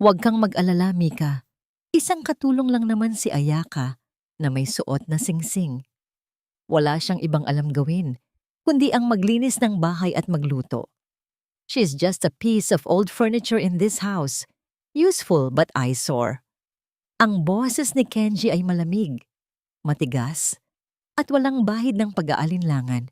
Huwag kang mag-alala, Mika. Isang katulong lang naman si Ayaka na may suot na singsing. Wala siyang ibang alam gawin, kundi ang maglinis ng bahay at magluto. She's just a piece of old furniture in this house. Useful but eyesore. Ang boses ni Kenji ay malamig, matigas, at walang bahid ng pag-aalinlangan.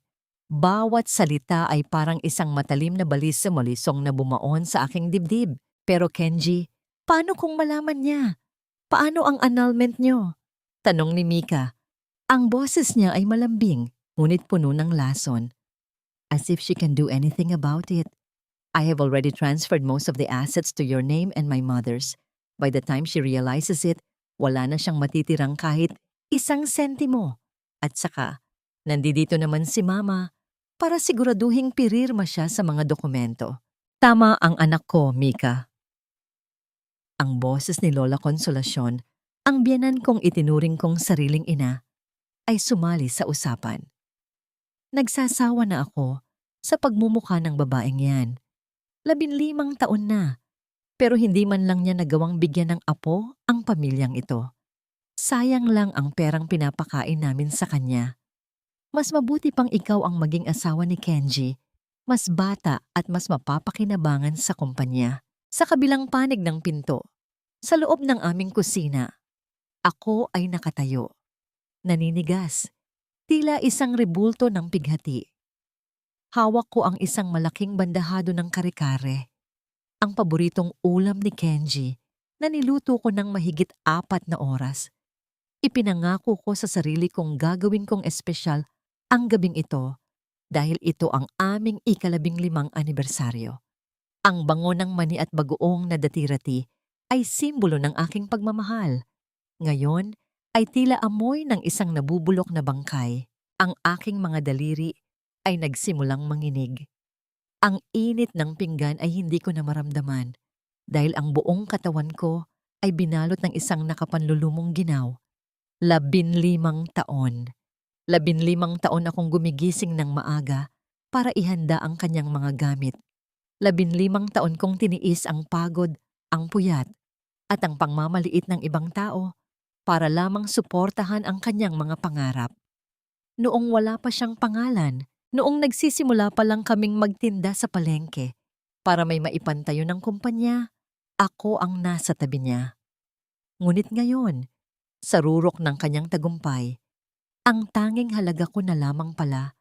Bawat salita ay parang isang matalim na balis sa malisong na bumaon sa aking dibdib. Pero Kenji, paano kung malaman niya? Paano ang annulment niyo? Tanong ni Mika. Ang boses niya ay malambing, ngunit puno ng lason. As if she can do anything about it. I have already transferred most of the assets to your name and my mother's. By the time she realizes it, wala na siyang matitirang kahit isang sentimo. At saka, nandito naman si Mama para siguraduhing pirirma siya sa mga dokumento. Tama ang anak ko, Mika. Ang boses ni Lola Consolacion, ang biyenan kong itinuring kong sariling ina, ay sumali sa usapan. Nagsasawa na ako sa pagmumukha ng babaeng yan. 15 taon na, pero hindi man lang niya nagawang bigyan ng apo ang pamilyang ito. Sayang lang ang perang pinapakain namin sa kanya. Mas mabuti pang ikaw ang maging asawa ni Kenji, mas bata at mas mapapakinabangan sa kumpanya. Sa kabilang panig ng pinto, sa loob ng aming kusina, ako ay nakatayo. Naninigas, tila isang rebulto ng pighati. Hawak ko ang isang malaking bandahado ng kare-kare, ang paboritong ulam ni Kenji na niluto ko ng mahigit 4 na oras. Ipinangako ko sa sarili kong gagawin kong espesyal ang gabing ito dahil ito ang aming 15 anibersaryo. Ang bango ng mani at bagoong na dati-rati ay simbolo ng aking pagmamahal. Ngayon ay tila amoy ng isang nabubulok na bangkay. Ang aking mga daliri ay nagsimulang manginig. Ang init ng pinggan ay hindi ko na maramdaman dahil ang buong katawan ko ay binalot ng isang nakapanlulumong ginaw. 15 taon. 15 taon akong gumigising ng maaga para ihanda ang kanyang mga gamit. 15 taon kong tiniis ang pagod, ang puyat, at ang pangmamaliit ng ibang tao para lamang suportahan ang kanyang mga pangarap. Noong wala pa siyang pangalan, noong nagsisimula pa lang kaming magtinda sa palengke para may maipantayo ng kumpanya, ako ang nasa tabi niya. Ngunit ngayon, sa rurok ng kanyang tagumpay, ang tanging halaga ko na lamang pala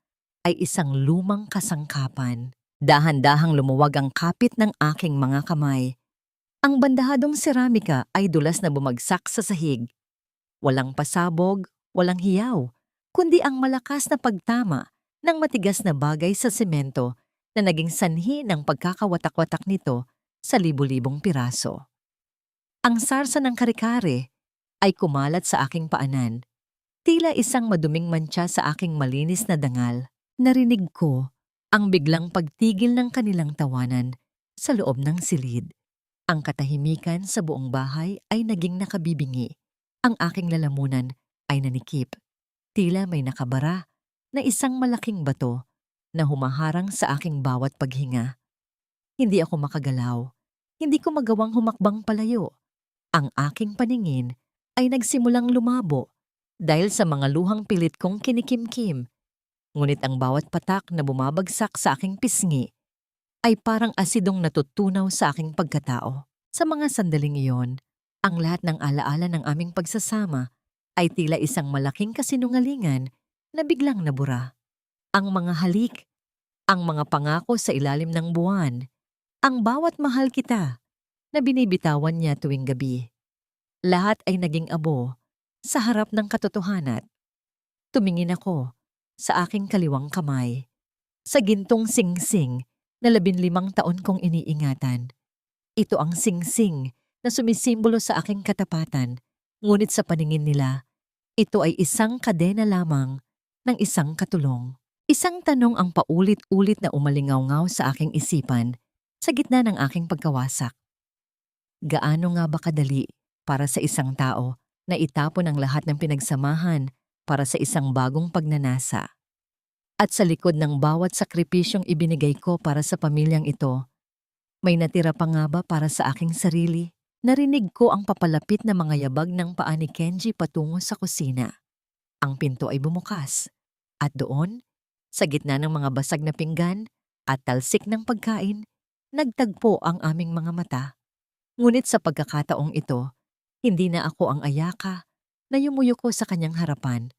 ay isang lumang kasangkapan. Dahan-dahang lumuwag ang kapit ng aking mga kamay. Ang bandahadong seramika ay dulas na bumagsak sa sahig. Walang pasabog, walang hiyaw, kundi ang malakas na pagtama ng matigas na bagay sa semento na naging sanhi ng pagkakawatak-watak nito sa libu-libong piraso. Ang sarsa ng kare-kare ay kumalat sa aking paanan. Tila isang maduming mantsa sa aking malinis na dangal. Narinig ko ang biglang pagtigil ng kanilang tawanan sa loob ng silid. Ang katahimikan sa buong bahay ay naging nakabibingi. Ang aking lalamunan ay nanikip. Tila may nakabara na isang malaking bato na humaharang sa aking bawat paghinga. Hindi ako makagalaw. Hindi ko magawang humakbang palayo. Ang aking paningin ay nagsimulang lumabo dahil sa mga luhang pilit kong kinikimkim. Ngunit ang bawat patak na bumabagsak sa aking pisngi ay parang asidong natutunaw sa aking pagkatao. Sa mga sandaling iyon, ang lahat ng alaala ng aming pagsasama ay tila isang malaking kasinungalingan na biglang nabura. Ang mga halik, ang mga pangako sa ilalim ng buwan, ang bawat mahal kita na binibitawan niya tuwing gabi. Lahat ay naging abo sa harap ng katotohanan. Tumingin ako sa aking kaliwang kamay, sa gintong singsing na 15 taon kong iniingatan. Ito ang singsing na sumisimbolo sa aking katapatan, ngunit sa paningin nila, ito ay isang kadena lamang ng isang katulong. Isang tanong ang paulit-ulit na umalingaw-ngaw sa aking isipan sa gitna ng aking pagkawasak. Gaano nga ba kadali para sa isang tao na itapon ang lahat ng pinagsamahan para sa isang bagong pagnanasa? At sa likod ng bawat sakripisyong ibinigay ko para sa pamilyang ito, may natira pa nga ba para sa aking sarili? Narinig ko ang papalapit na mga yabag ng paa ni Kenji patungo sa kusina. Ang pinto ay bumukas. At doon, sa gitna ng mga basag na pinggan at talsik ng pagkain, nagtagpo ang aming mga mata. Ngunit sa pagkakataong ito, hindi na ako ang Ayaka na yumuyuko sa kanyang harapan.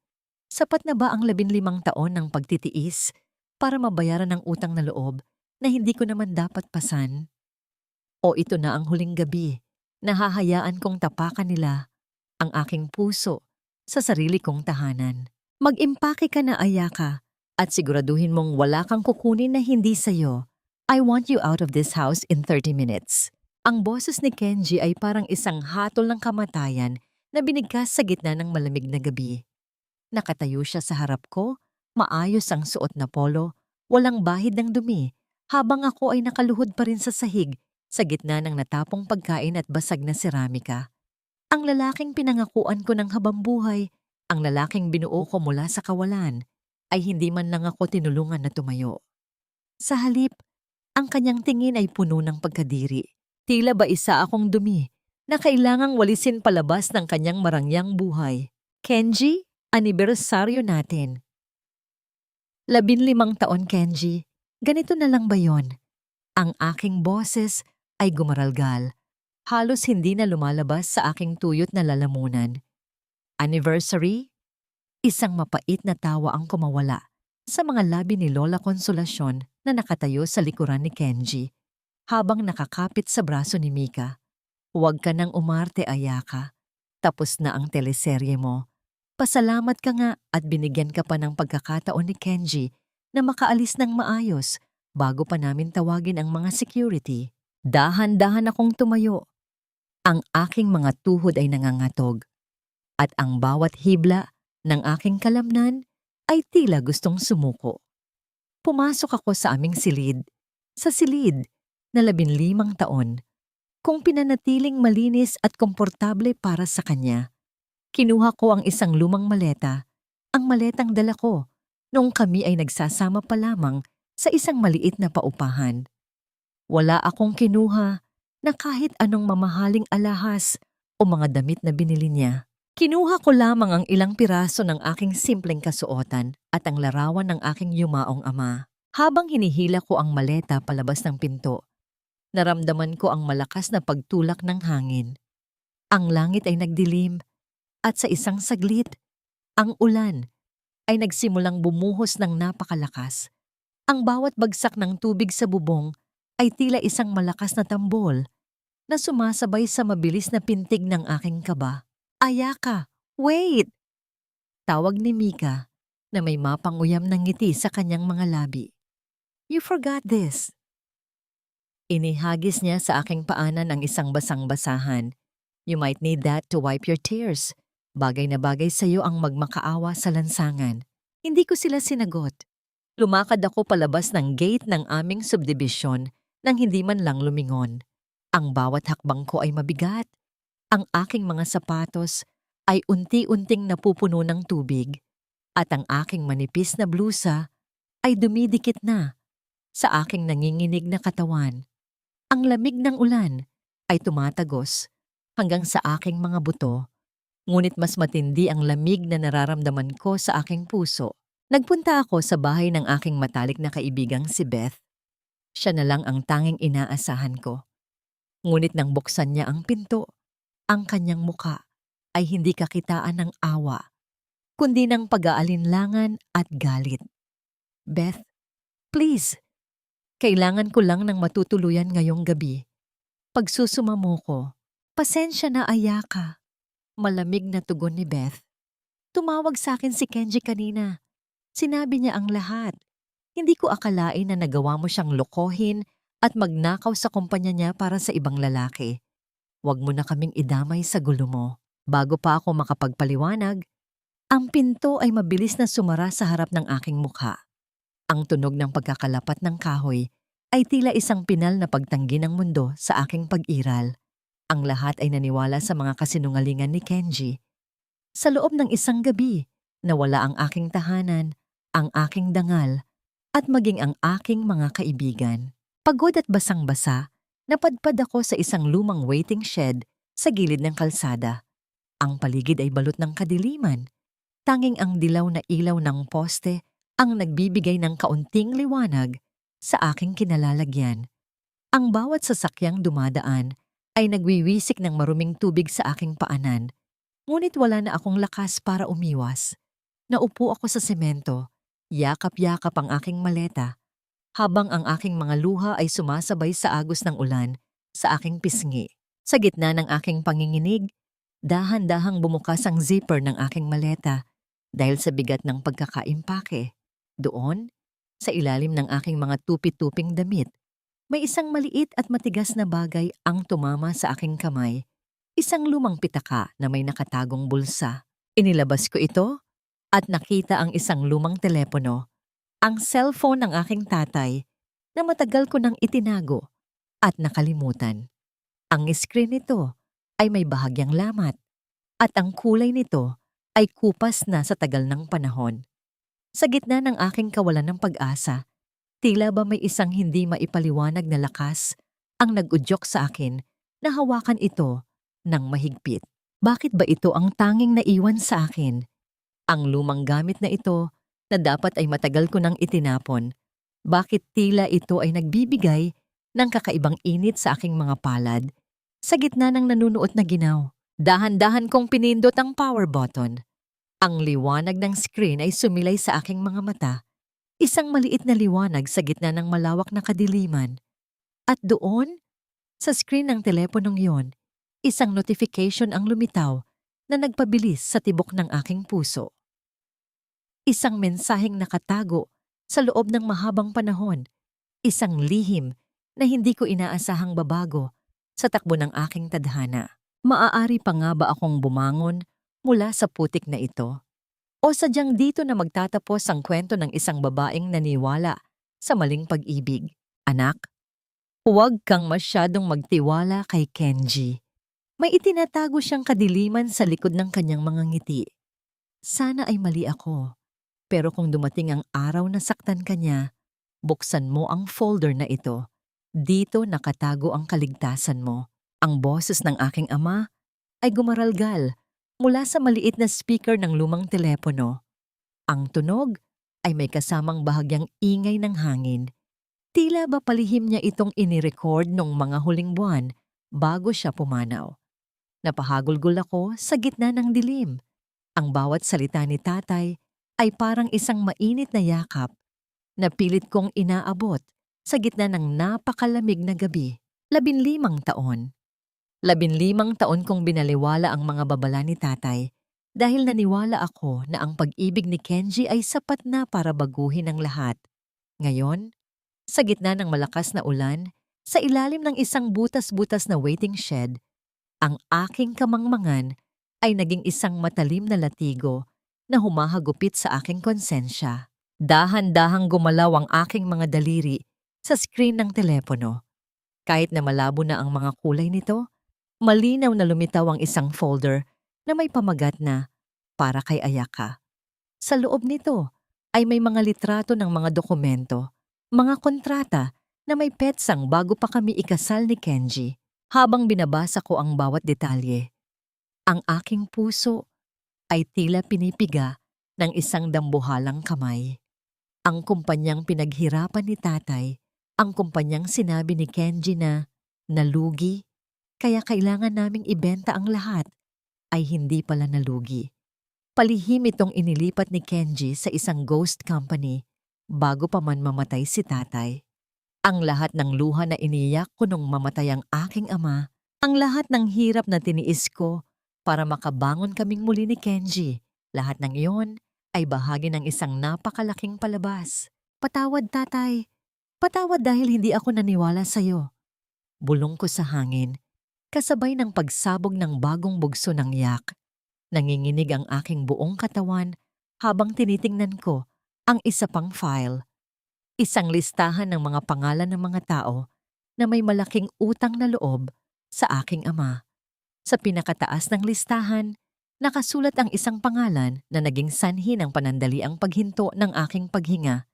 Sapat na ba ang 15 taon ng pagtitiis para mabayaran ang utang na loob na hindi ko naman dapat pasan? O ito na ang huling gabi na hahayaan kong tapakan nila ang aking puso sa sarili kong tahanan. Mag-impake ka na, Ayaka, at siguraduhin mong wala kang kukunin na hindi sa'yo. I want you out of this house in 30 minutes. Ang boses ni Kenji ay parang isang hatol ng kamatayan na binigkas sa gitna ng malamig na gabi. Nakatayo siya sa harap ko, maayos ang suot na polo, walang bahid ng dumi, habang ako ay nakaluhod pa rin sa sahig sa gitna ng natapong pagkain at basag na seramika. Ang lalaking pinangakuan ko ng habambuhay, ang lalaking binuo ko mula sa kawalan, ay hindi man lang ako tinulungan na tumayo. Sa halip, ang kanyang tingin ay puno ng pagkadiri. Tila ba isa akong dumi na kailangang walisin palabas ng kanyang marangyang buhay. Kenji, anibersaryo natin. 15 taon, Kenji. Ganito na lang ba yon? Ang aking boses ay gumaralgal. Halos hindi na lumalabas sa aking tuyot na lalamunan. Anniversary? Isang mapait na tawa ang kumawala sa mga labi ni Lola Consolacion na nakatayo sa likuran ni Kenji habang nakakapit sa braso ni Mika. Huwag ka nang umarte, Ayaka. Tapos na ang teleserye mo. Pasalamat ka nga at binigyan ka pa ng pagkakataon ni Kenji na makaalis ng maayos bago pa namin tawagin ang mga security. Dahan-dahan akong tumayo. Ang aking mga tuhod ay nangangatog. At ang bawat hibla ng aking kalamnan ay tila gustong sumuko. Pumasok ako sa aming silid. Sa silid na 15 taon. Kung pinanatiling malinis at komportable para sa kanya. Kinuha ko ang isang lumang maleta, ang maletang dala ko, noong kami ay nagsasama pa lamang sa isang maliit na paupahan. Wala akong kinuha na kahit anong mamahaling alahas o mga damit na binili niya. Kinuha ko lamang ang ilang piraso ng aking simpleng kasuotan at ang larawan ng aking yumaong ama. Habang hinihila ko ang maleta palabas ng pinto, naramdaman ko ang malakas na pagtulak ng hangin. Ang langit ay nagdilim at sa isang saglit, ang ulan ay nagsimulang bumuhos ng napakalakas. Ang bawat bagsak ng tubig sa bubong ay tila isang malakas na tambol na sumasabay sa mabilis na pintig ng aking kaba. Ayaka, wait! Tawag ni Mika na may mapanguyam ng ngiti sa kanyang mga labi. You forgot this. Inihagis niya sa aking paanan ang isang basang-basahan. You might need that to wipe your tears. Bagay na bagay sa iyo ang magmakaawa sa lansangan. Hindi ko sila sinagot. Lumakad ako palabas ng gate ng aming subdivision nang hindi man lang lumingon. Ang bawat hakbang ko ay mabigat. Ang aking mga sapatos ay unti-unting napupuno ng tubig. At ang aking manipis na blusa ay dumidikit na sa aking nanginginig na katawan. Ang lamig ng ulan ay tumatagos hanggang sa aking mga buto. Ngunit mas matindi ang lamig na nararamdaman ko sa aking puso. Nagpunta ako sa bahay ng aking matalik na kaibigang si Beth. Siya na lang ang tanging inaasahan ko. Ngunit nang buksan niya ang pinto, ang kanyang muka ay hindi kakitaan ng awa, kundi ng pag-aalinlangan at galit. Beth, please, kailangan ko lang ng matutuluyan ngayong gabi. Pagsusuma mo ko, pasensya na, Ayaka. Malamig na tugon ni Beth. Tumawag sa akin si Kenji kanina. Sinabi niya ang lahat. Hindi ko akalain na nagawa mo siyang lokohin at magnakaw sa kumpanya niya para sa ibang lalaki. Huwag mo na kaming idamay sa gulo mo. Bago pa ako makapagpaliwanag, ang pinto ay mabilis na sumara sa harap ng aking mukha. Ang tunog ng pagkakalapat ng kahoy ay tila isang pinal na pagtanggi ng mundo sa aking pag-iral. Ang lahat ay naniwala sa mga kasinungalingan ni Kenji. Sa loob ng isang gabi, nawala ang aking tahanan, ang aking dangal, at maging ang aking mga kaibigan. Pagod at basang-basa, napadpad ako sa isang lumang waiting shed sa gilid ng kalsada. Ang paligid ay balot ng kadiliman. Tanging ang dilaw na ilaw ng poste ang nagbibigay ng kaunting liwanag sa aking kinalalagyan. Ang bawat sasakyang dumadaan ay nagwiwisik ng maruming tubig sa aking paanan. Ngunit wala na akong lakas para umiwas. Naupo ako sa semento, yakap-yakap ang aking maleta, habang ang aking mga luha ay sumasabay sa agos ng ulan sa aking pisngi. Sa gitna ng aking panginginig, dahan-dahang bumukas ang zipper ng aking maleta dahil sa bigat ng pagkakaimpake. Doon, sa ilalim ng aking mga tupi-tuping damit, may isang maliit at matigas na bagay ang tumama sa aking kamay. Isang lumang pitaka na may nakatagong bulsa. Inilabas ko ito at nakita ang isang lumang telepono, ang cellphone ng aking tatay na matagal ko nang itinago at nakalimutan. Ang screen nito ay may bahagyang lamat at ang kulay nito ay kupas na sa tagal ng panahon. Sa gitna ng aking kawalan ng pag-asa, tila ba may isang hindi maipaliwanag na lakas ang nag-udyok sa akin na hawakan ito ng mahigpit. Bakit ba ito ang tanging naiwan sa akin? Ang lumang gamit na ito na dapat ay matagal ko nang itinapon, bakit tila ito ay nagbibigay ng kakaibang init sa aking mga palad sa gitna ng nanunuot na ginaw? Dahan-dahan kong pinindot ang power button. Ang liwanag ng screen ay sumilay sa aking mga mata. Isang maliit na liwanag sa gitna ng malawak na kadiliman. At doon, sa screen ng teleponong yon, isang notification ang lumitaw na nagpabilis sa tibok ng aking puso. Isang mensaheng nakatago sa loob ng mahabang panahon. Isang lihim na hindi ko inaasahang babago sa takbo ng aking tadhana. Maaari pa nga ba akong bumangon mula sa putik na ito? O sadyang dito na magtatapos ang kwento ng isang babaeng naniwala sa maling pag-ibig? Anak, huwag kang masyadong magtiwala kay Kenji. May itinatago siyang kadiliman sa likod ng kanyang mga ngiti. Sana ay mali ako. Pero kung dumating ang araw na saktan ka niya, buksan mo ang folder na ito. Dito nakatago ang kaligtasan mo. Ang boses ng aking ama ay gumaralgal mula sa maliit na speaker ng lumang telepono. Ang tunog ay may kasamang bahagyang ingay ng hangin. Tila ba palihim niya itong inirecord nung mga huling buwan bago siya pumanaw. Napahagulgol ako sa gitna ng dilim. Ang bawat salita ni tatay ay parang isang mainit na yakap na pilit kong inaabot sa gitna ng napakalamig na gabi. 15 taon. 15 taon kong binaliwala ang mga babala ni tatay dahil naniwala ako na ang pag-ibig ni Kenji ay sapat na para baguhin ang lahat. Ngayon, sa gitna ng malakas na ulan, sa ilalim ng isang butas-butas na waiting shed, ang aking kamangmangan ay naging isang matalim na latigo na humahagupit sa aking konsensya. Dahan-dahang gumalaw ang aking mga daliri sa screen ng telepono. Kahit na malabo na ang mga kulay nito, malinaw na lumitaw ang isang folder na may pamagat na para kay Ayaka. Sa loob nito ay may mga litrato ng mga dokumento, mga kontrata na may petsang bago pa kami ikasal ni Kenji. Habang binabasa ko ang bawat detalye, ang aking puso ay tila pinipiga ng isang dambuhalang kamay. Ang kumpanyang pinaghirapan ni tatay, ang kumpanyang sinabi ni Kenji na nalugi, kaya kailangan naming ibenta ang lahat, ay hindi pala nalugi. Palihim itong inilipat ni Kenji sa isang ghost company bago pa man mamatay si tatay. Ang lahat ng luha na iniyak ko nung mamatay ang aking ama, ang lahat ng hirap na tiniis ko para makabangon kaming muli ni Kenji, lahat ng iyon ay bahagi ng isang napakalaking palabas. Patawad tatay, patawad dahil hindi ako naniwala sa'yo. Bulong ko sa hangin, kasabay ng pagsabog ng bagong bugso ng yak. Nanginginig ang aking buong katawan habang tinitingnan ko ang isa pang file. Isang listahan ng mga pangalan ng mga tao na may malaking utang na loob sa aking ama. Sa pinakataas ng listahan, nakasulat ang isang pangalan na naging sanhi ng panandaliang paghinto ng aking paghinga.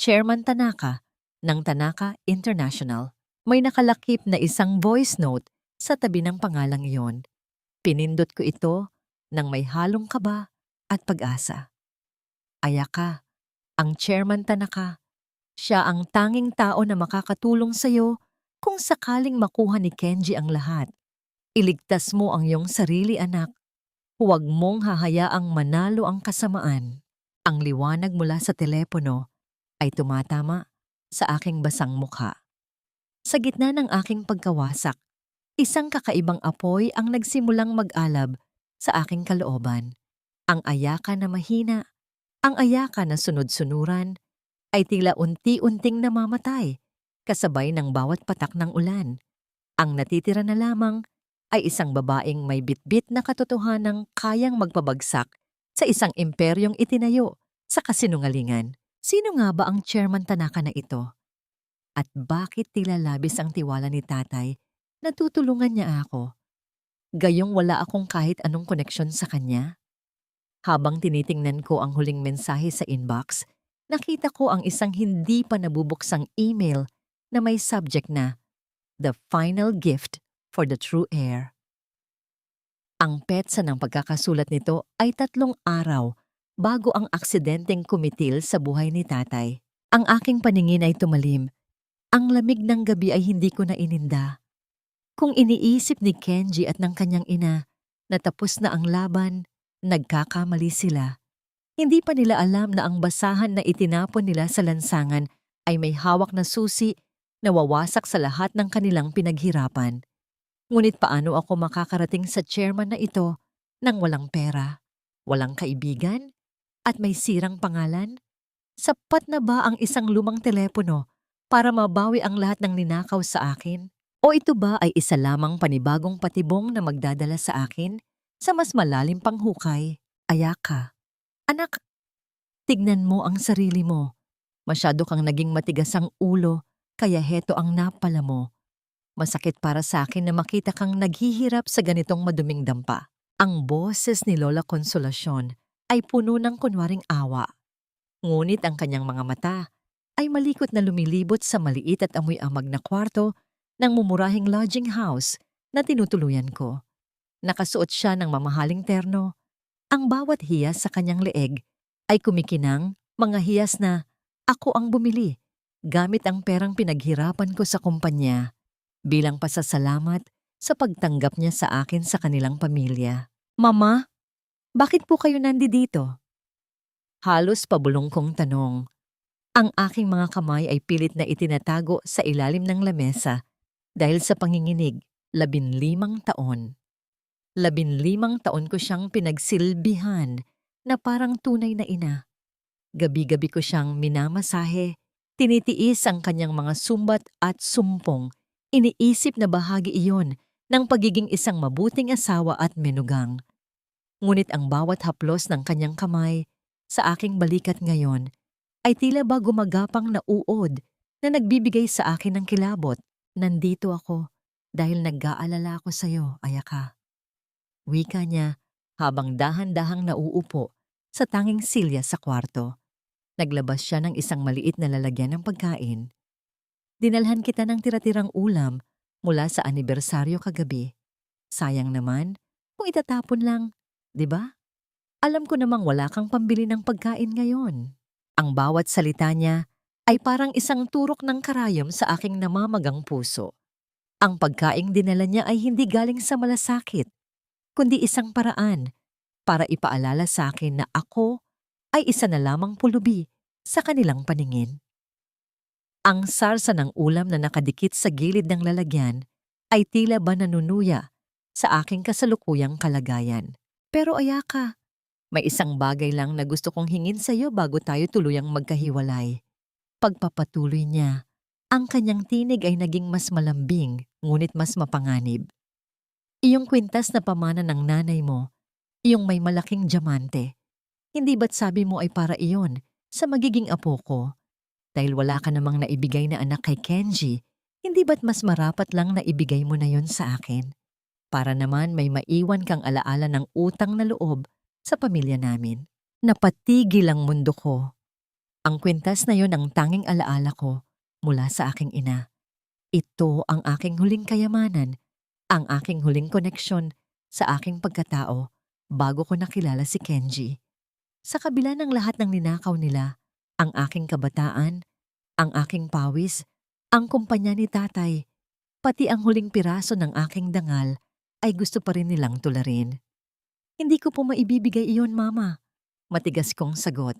Chairman Tanaka ng Tanaka International. May nakalakip na isang voice note sa tabi ng pangalang iyon. Pinindot ko ito nang may halong kaba at pag-asa. Ayaka, ang Chairman Tanaka, siya ang tanging tao na makakatulong sa'yo kung sakaling makuha ni Kenji ang lahat. Iligtas mo ang iyong sarili, anak. Huwag mong hahayaang manalo ang kasamaan. Ang liwanag mula sa telepono ay tumatama sa aking basang mukha. Sa gitna ng aking pagkawasak, isang kakaibang apoy ang nagsimulang mag-alab sa aking kalooban. Ang Ayaka na mahina, ang Ayaka na sunod-sunuran, ay tila unti-unting namamatay kasabay ng bawat patak ng ulan. Ang natitira na lamang ay isang babaeng may bitbit na katotohanang kayang magpabagsak sa isang imperyong itinayo sa kasinungalingan. Sino nga ba ang Chairman Tanaka na ito? At bakit tila labis ang tiwala ni tatay na tutulungan niya ako? Gayong wala akong kahit anong koneksyon sa kanya? Habang tinitingnan ko ang huling mensahe sa inbox, nakita ko ang isang hindi pa nabubuksang email na may subject na The Final Gift for the True Heir. Ang petsa ng pagkakasulat nito ay 3 araw bago ang aksidenteng kumitil sa buhay ni tatay. Ang aking paningin ay tumalim. Ang lamig ng gabi ay hindi ko na ininda. Kung iniisip ni Kenji at ng kanyang ina na tapos na ang laban, nagkakamali sila. Hindi pa nila alam na ang basahan na itinapon nila sa lansangan ay may hawak na susi na wawasak sa lahat ng kanilang pinaghirapan. Ngunit paano ako makakarating sa chairman na ito nang walang pera, walang kaibigan, at may sirang pangalan? Sapat na ba ang isang lumang telepono para mabawi ang lahat ng ninakaw sa akin? O ito ba ay isa lamang panibagong patibong na magdadala sa akin sa mas malalim pang hukay? Ayaka, anak, tignan mo ang sarili mo. Masyado kang naging matigas ang ulo, kaya heto ang napala mo. Masakit para sa akin na makita kang naghihirap sa ganitong maduming dampa. Ang boses ni Lola Consolacion ay puno ng kunwaring awa. Ngunit ang kanyang mga mata ay malikot na lumilibot sa maliit at amoy amag na kwarto ng mumurahing lodging house na tinutuluyan ko. Nakasuot siya ng mamahaling terno. Ang bawat hiyas sa kanyang leeg ay kumikinang mga hiyas na ako ang bumili gamit ang perang pinaghirapan ko sa kumpanya bilang pasasalamat sa pagtanggap niya sa akin sa kanilang pamilya. Mama, bakit po kayo nandito? Halos pabulong kong tanong. Ang aking mga kamay ay pilit na itinatago sa ilalim ng lamesa dahil sa panginginig, 15 taon. 15 taon ko siyang pinagsilbihan na parang tunay na ina. Gabi-gabi ko siyang minamasahe, tinitiis ang kanyang mga sumbat at sumpong. Iniisip na bahagi iyon ng pagiging isang mabuting asawa at menugang. Ngunit ang bawat haplos ng kanyang kamay sa aking balikat ngayon ay tila ba gumagapang na uod na nagbibigay sa akin ng kilabot. Nandito ako dahil nag-aalala ako sa iyo, Ayaka. Wika niya habang dahan-dahang nauupo sa tanging silya sa kwarto. Naglabas siya ng isang maliit na lalagyan ng pagkain. Dinalhan kita ng tira-tirang ulam mula sa anibersaryo kagabi. Sayang naman kung itatapon lang, di ba? Alam ko namang wala kang pambili ng pagkain ngayon. Ang bawat salita niya ay parang isang turok ng karayom sa aking namamagang puso. Ang pagkaing dinala niya ay hindi galing sa malasakit, kundi isang paraan para ipaalala sa akin na ako ay isa na lamang pulubi sa kanilang paningin. Ang sarsa ng ulam na nakadikit sa gilid ng lalagyan ay tila ba nanunuya sa aking kasalukuyang kalagayan. Pero Ayaka, may isang bagay lang na gusto kong hingin sa iyo bago tayo tuluyang magkahiwalay. Pagpapatuloy niya, ang kanyang tinig ay naging mas malambing ngunit mas mapanganib. Iyong kwintas na pamana ng nanay mo, iyong may malaking diamante. Hindi ba't sabi mo ay para iyon sa magiging apo ko? Dahil wala ka namang naibigay na anak kay Kenji, hindi ba't mas marapat lang na ibigay mo na yon sa akin? Para naman may maiwan kang alaala ng utang na loob sa pamilya namin. Napatigil ang mundo ko. Ang kwintas na yon ang tanging alaala ko mula sa aking ina. Ito ang aking huling kayamanan Ang aking huling koneksyon sa aking pagkatao bago ko nakilala si Kenji. Sa kabila ng lahat ng ninakaw nila, ang aking kabataan, ang aking pawis, ang kumpanya ni tatay, pati ang huling piraso ng aking dangal ay gusto pa rin nilang tularin. Hindi ko po maibibigay iyon, Mama. Matigas kong sagot.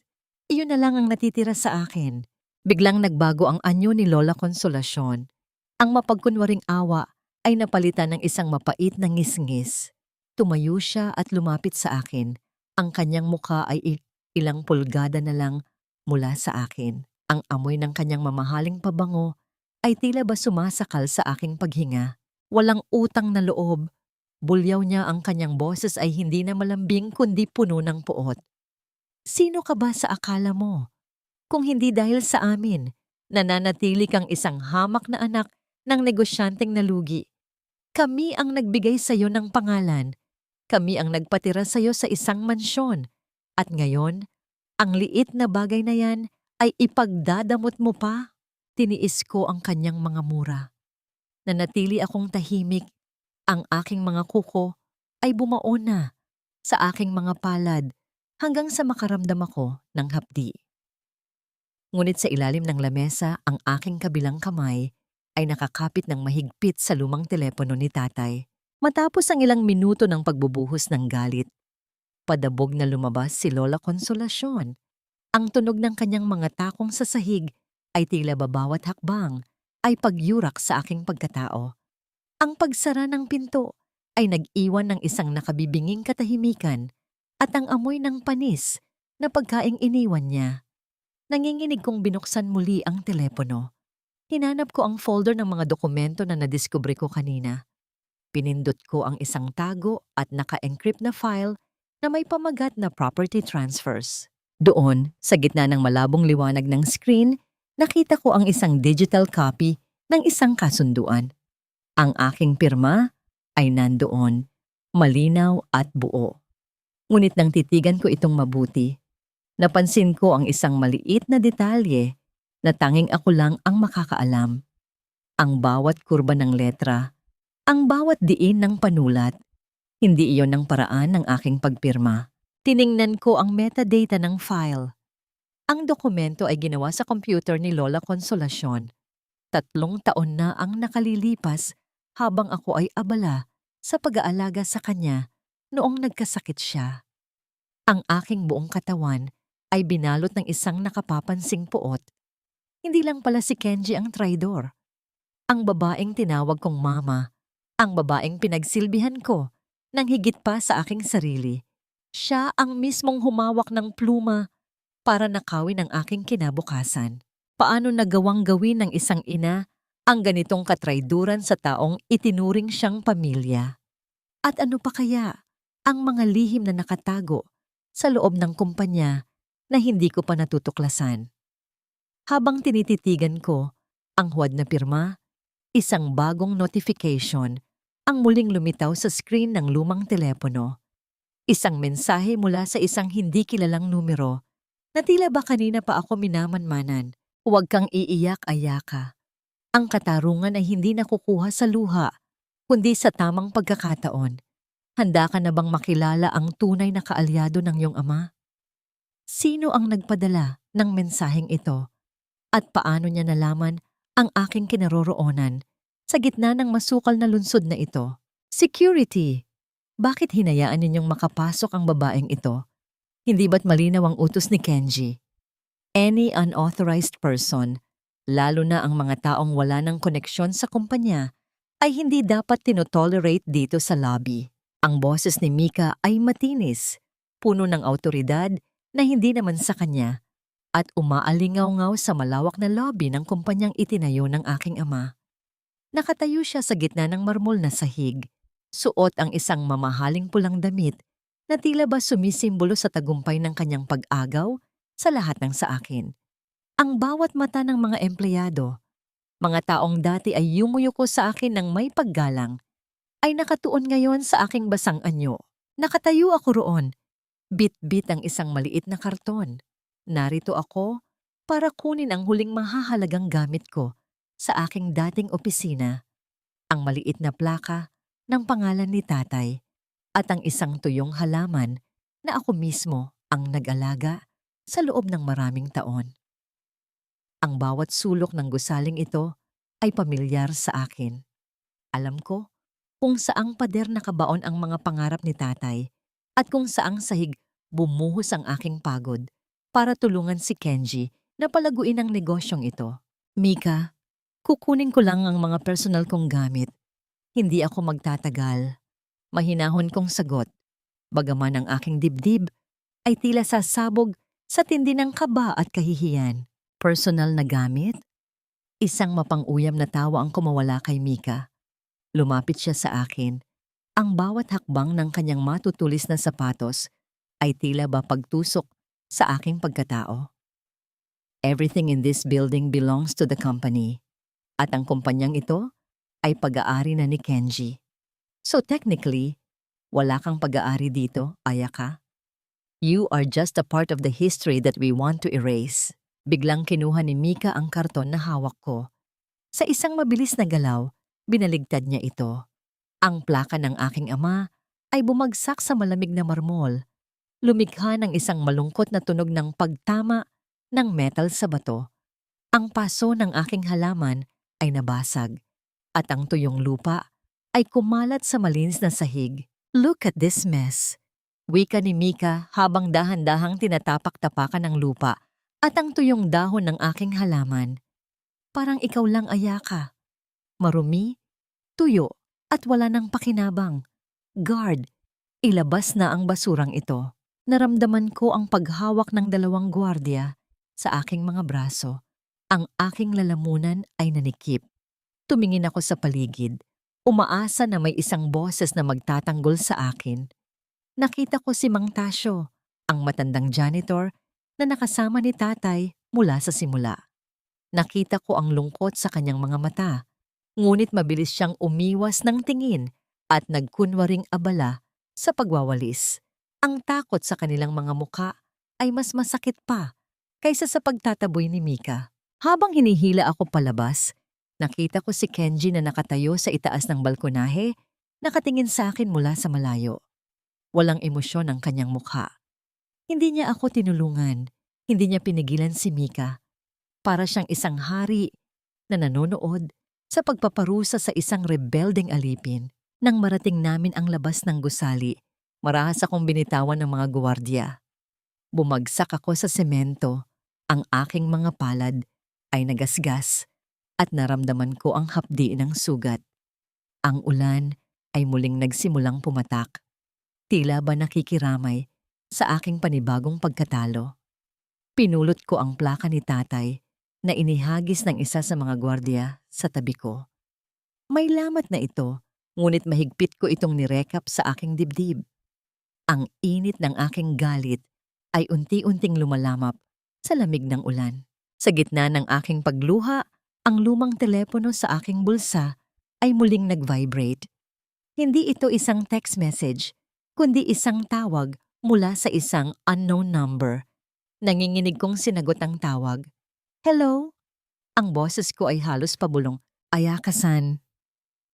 Iyon na lang ang natitira sa akin. Biglang nagbago ang anyo ni Lola Consolacion. Ang mapagkunwaring awa ay napalitan ng isang mapait na ngisngis. Tumayo siya at lumapit sa akin. Ang kanyang mukha ay ilang pulgada na lang mula sa akin. Ang amoy ng kanyang mamahaling pabango ay tila ba sumasakal sa aking paghinga. Walang utang na loob. Bulyaw niya, ang kanyang boses ay hindi na malambing kundi puno ng puot. Sino ka ba sa akala mo? Kung hindi dahil sa amin, nananatili kang isang hamak na anak ng negosyanteng nalugi. Kami ang nagbigay sa iyo ng pangalan. Kami ang nagpatira sa iyo sa isang mansyon. At ngayon, ang liit na bagay na yan ay ipagdadamot mo pa. Tiniis ko ang kanyang mga mura. Nanatili akong tahimik. Ang aking mga kuko ay bumaon na sa aking mga palad hanggang sa makaramdam ako ng hapdi. Ngunit sa ilalim ng lamesa, ang aking kabilang kamay ay nakakapit ng mahigpit sa lumang telepono ni tatay. Matapos ang ilang minuto ng pagbubuhos ng galit, padabog na lumabas si Lola Consolacion. Ang tunog ng kanyang mga takong sa sahig ay tila ba bawat hakbang ay pagyurak sa aking pagkatao. Ang pagsara ng pinto ay nag-iwan ng isang nakabibinging katahimikan at ang amoy ng panis na pagkaing iniwan niya. Nanginginig kong binuksan muli ang telepono. Hinanap ko ang folder ng mga dokumento na nadiskubre ko kanina. Pinindot ko ang isang tago at naka-encrypt na file na may pamagat na property transfers. Doon, sa gitna ng malabong liwanag ng screen, nakita ko ang isang digital copy ng isang kasunduan. Ang aking pirma ay nandoon, malinaw at buo. Ngunit nang titigan ko itong mabuti, napansin ko ang isang maliit na detalye na tanging ako lang ang makakaalam. Ang bawat kurba ng letra, ang bawat diin ng panulat, hindi iyon ang paraan ng aking pagpirma. Tiningnan ko ang metadata ng file. Ang dokumento ay ginawa sa computer ni Lola Consolacion. 3 taon na ang nakalilipas habang ako ay abala sa pag-aalaga sa kanya noong nagkasakit siya. Ang aking buong katawan ay binalot ng isang nakapapansing puot. Hindi lang pala si Kenji ang traidor. Ang babaeng tinawag kong mama, ang babaeng pinagsilbihan ko nang higit pa sa aking sarili. Siya ang mismong humawak ng pluma para nakawin ang aking kinabukasan. Paano nagawang gawin ng isang ina ang ganitong katraiduran sa taong itinuring siyang pamilya? At ano pa kaya ang mga lihim na nakatago sa loob ng kumpanya na hindi ko pa natutuklasan? Habang tinititigan ko ang huwad na pirma, isang bagong notification ang muling lumitaw sa screen ng lumang telepono. Isang mensahe mula sa isang hindi kilalang numero na tila ba kanina pa ako minamanmanan. Huwag kang iiyak, Ayaka. Ang katarungan ay hindi nakukuha sa luha, kundi sa tamang pagkakataon. Handa ka na bang makilala ang tunay na kaalyado ng iyong ama? Sino ang nagpadala ng mensaheng ito? At paano niya nalaman ang aking kinaroroonan sa gitna ng masukal na lunsod na ito? Security! Bakit hinayaan ninyong makapasok ang babaeng ito? Hindi ba't malinaw ang utos ni Kenji? Any unauthorized person, lalo na ang mga taong wala ng koneksyon sa kumpanya, ay hindi dapat tinotolerate dito sa lobby. Ang boses ni Mika ay matinis, puno ng awtoridad na hindi naman sa kanya, at umaalingaw-ngaw sa malawak na lobby ng kumpanyang itinayo ng aking ama. Nakatayo siya sa gitna ng marmol na sahig, suot ang isang mamahaling pulang damit na tila ba sumisimbolo sa tagumpay ng kanyang pag-agaw sa lahat ng sa akin. Ang bawat mata ng mga empleyado, mga taong dati ay yumuyuko sa akin ng may paggalang, ay nakatuon ngayon sa aking basang anyo. Nakatayo ako roon, bit-bit ang isang maliit na karton. Narito ako para kunin ang huling mahahalagang gamit ko sa aking dating opisina, ang maliit na plaka ng pangalan ni tatay at ang isang tuyong halaman na ako mismo ang nag-alaga sa loob ng maraming taon. Ang bawat sulok ng gusaling ito ay pamilyar sa akin. Alam ko kung saang pader nakabaon ang mga pangarap ni tatay at kung saang sahig bumuhos ang aking pagod para tulungan si Kenji na palaguin ang negosyong ito. Mika, kukunin ko lang ang mga personal kong gamit. Hindi ako magtatagal. Mahinahon kong sagot, bagaman ang aking dibdib ay tila sasabog sa tindi ng kaba at kahihiyan. Personal na gamit? Isang mapang-uyam na tawa ang kumawala kay Mika. Lumapit siya sa akin. Ang bawat hakbang ng kanyang matutulis na sapatos ay tila ba pagtusok sa aking pagkatao. Everything in this building belongs to the company. At ang kumpanyang ito ay pag-aari na ni Kenji. So technically, wala kang pag-aari dito, Ayaka. You are just a part of the history that we want to erase. Biglang kinuha ni Mika ang karton na hawak ko. Sa isang mabilis na galaw, binaligtad niya ito. Ang plaka ng aking ama ay bumagsak sa malamig na marmol. Lumikha ng isang malungkot na tunog ng pagtama ng metal sa bato. Ang paso ng aking halaman ay nabasag at ang tuyong lupa ay kumalat sa malinis na sahig. Look at this mess. Wika ni Mika habang dahan-dahang tinatapak-tapakan ng lupa at ang tuyong dahon ng aking halaman. Parang ikaw lang, Ayaka. Marumi, tuyo, at wala ng pakinabang. Guard, ilabas na ang basurang ito. Naramdaman ko ang paghawak ng dalawang gwardiya sa aking mga braso. Ang aking lalamunan ay nanikip. Tumingin ako sa paligid. Umaasa na may isang boses na magtatanggol sa akin. Nakita ko si Mang Tasyo, ang matandang janitor na nakasama ni tatay mula sa simula. Nakita ko ang lungkot sa kanyang mga mata, ngunit mabilis siyang umiwas ng tingin at nagkunwaring abala sa pagwawalis. Ang takot sa kanilang mga muka ay mas masakit pa kaysa sa pagtataboy ni Mika. Habang hinihila ako palabas, nakita ko si Kenji na nakatayo sa itaas ng balkonahe, nakatingin sa akin mula sa malayo. Walang emosyon ang kanyang mukha. Hindi niya ako tinulungan, hindi niya pinigilan si Mika. Para siyang isang hari na nanonood sa pagpaparusa sa isang rebelding alipin. Nang marating namin ang labas ng gusali, marahas akong binitawan ng mga guwardiya. Bumagsak ako sa semento, ang aking mga palad ay nagasgas at naramdaman ko ang hapdi ng sugat. Ang ulan ay muling nagsimulang pumatak. Tila ba nakikiramay sa aking panibagong pagkatalo. Pinulot ko ang plaka ni tatay na inihagis ng isa sa mga gwardiya sa tabi ko. May lamat na ito, ngunit mahigpit ko itong nirekap sa aking dibdib. Ang init ng aking galit ay unti-unting lumalamap sa lamig ng ulan. Sa gitna ng aking pagluha, ang lumang telepono sa aking bulsa ay muling nag-vibrate. Hindi ito isang text message, kundi isang tawag mula sa isang unknown number. Nanginginig kong sinagot ang tawag. Hello? Ang boses ko ay halos pabulong. Ayaka-san.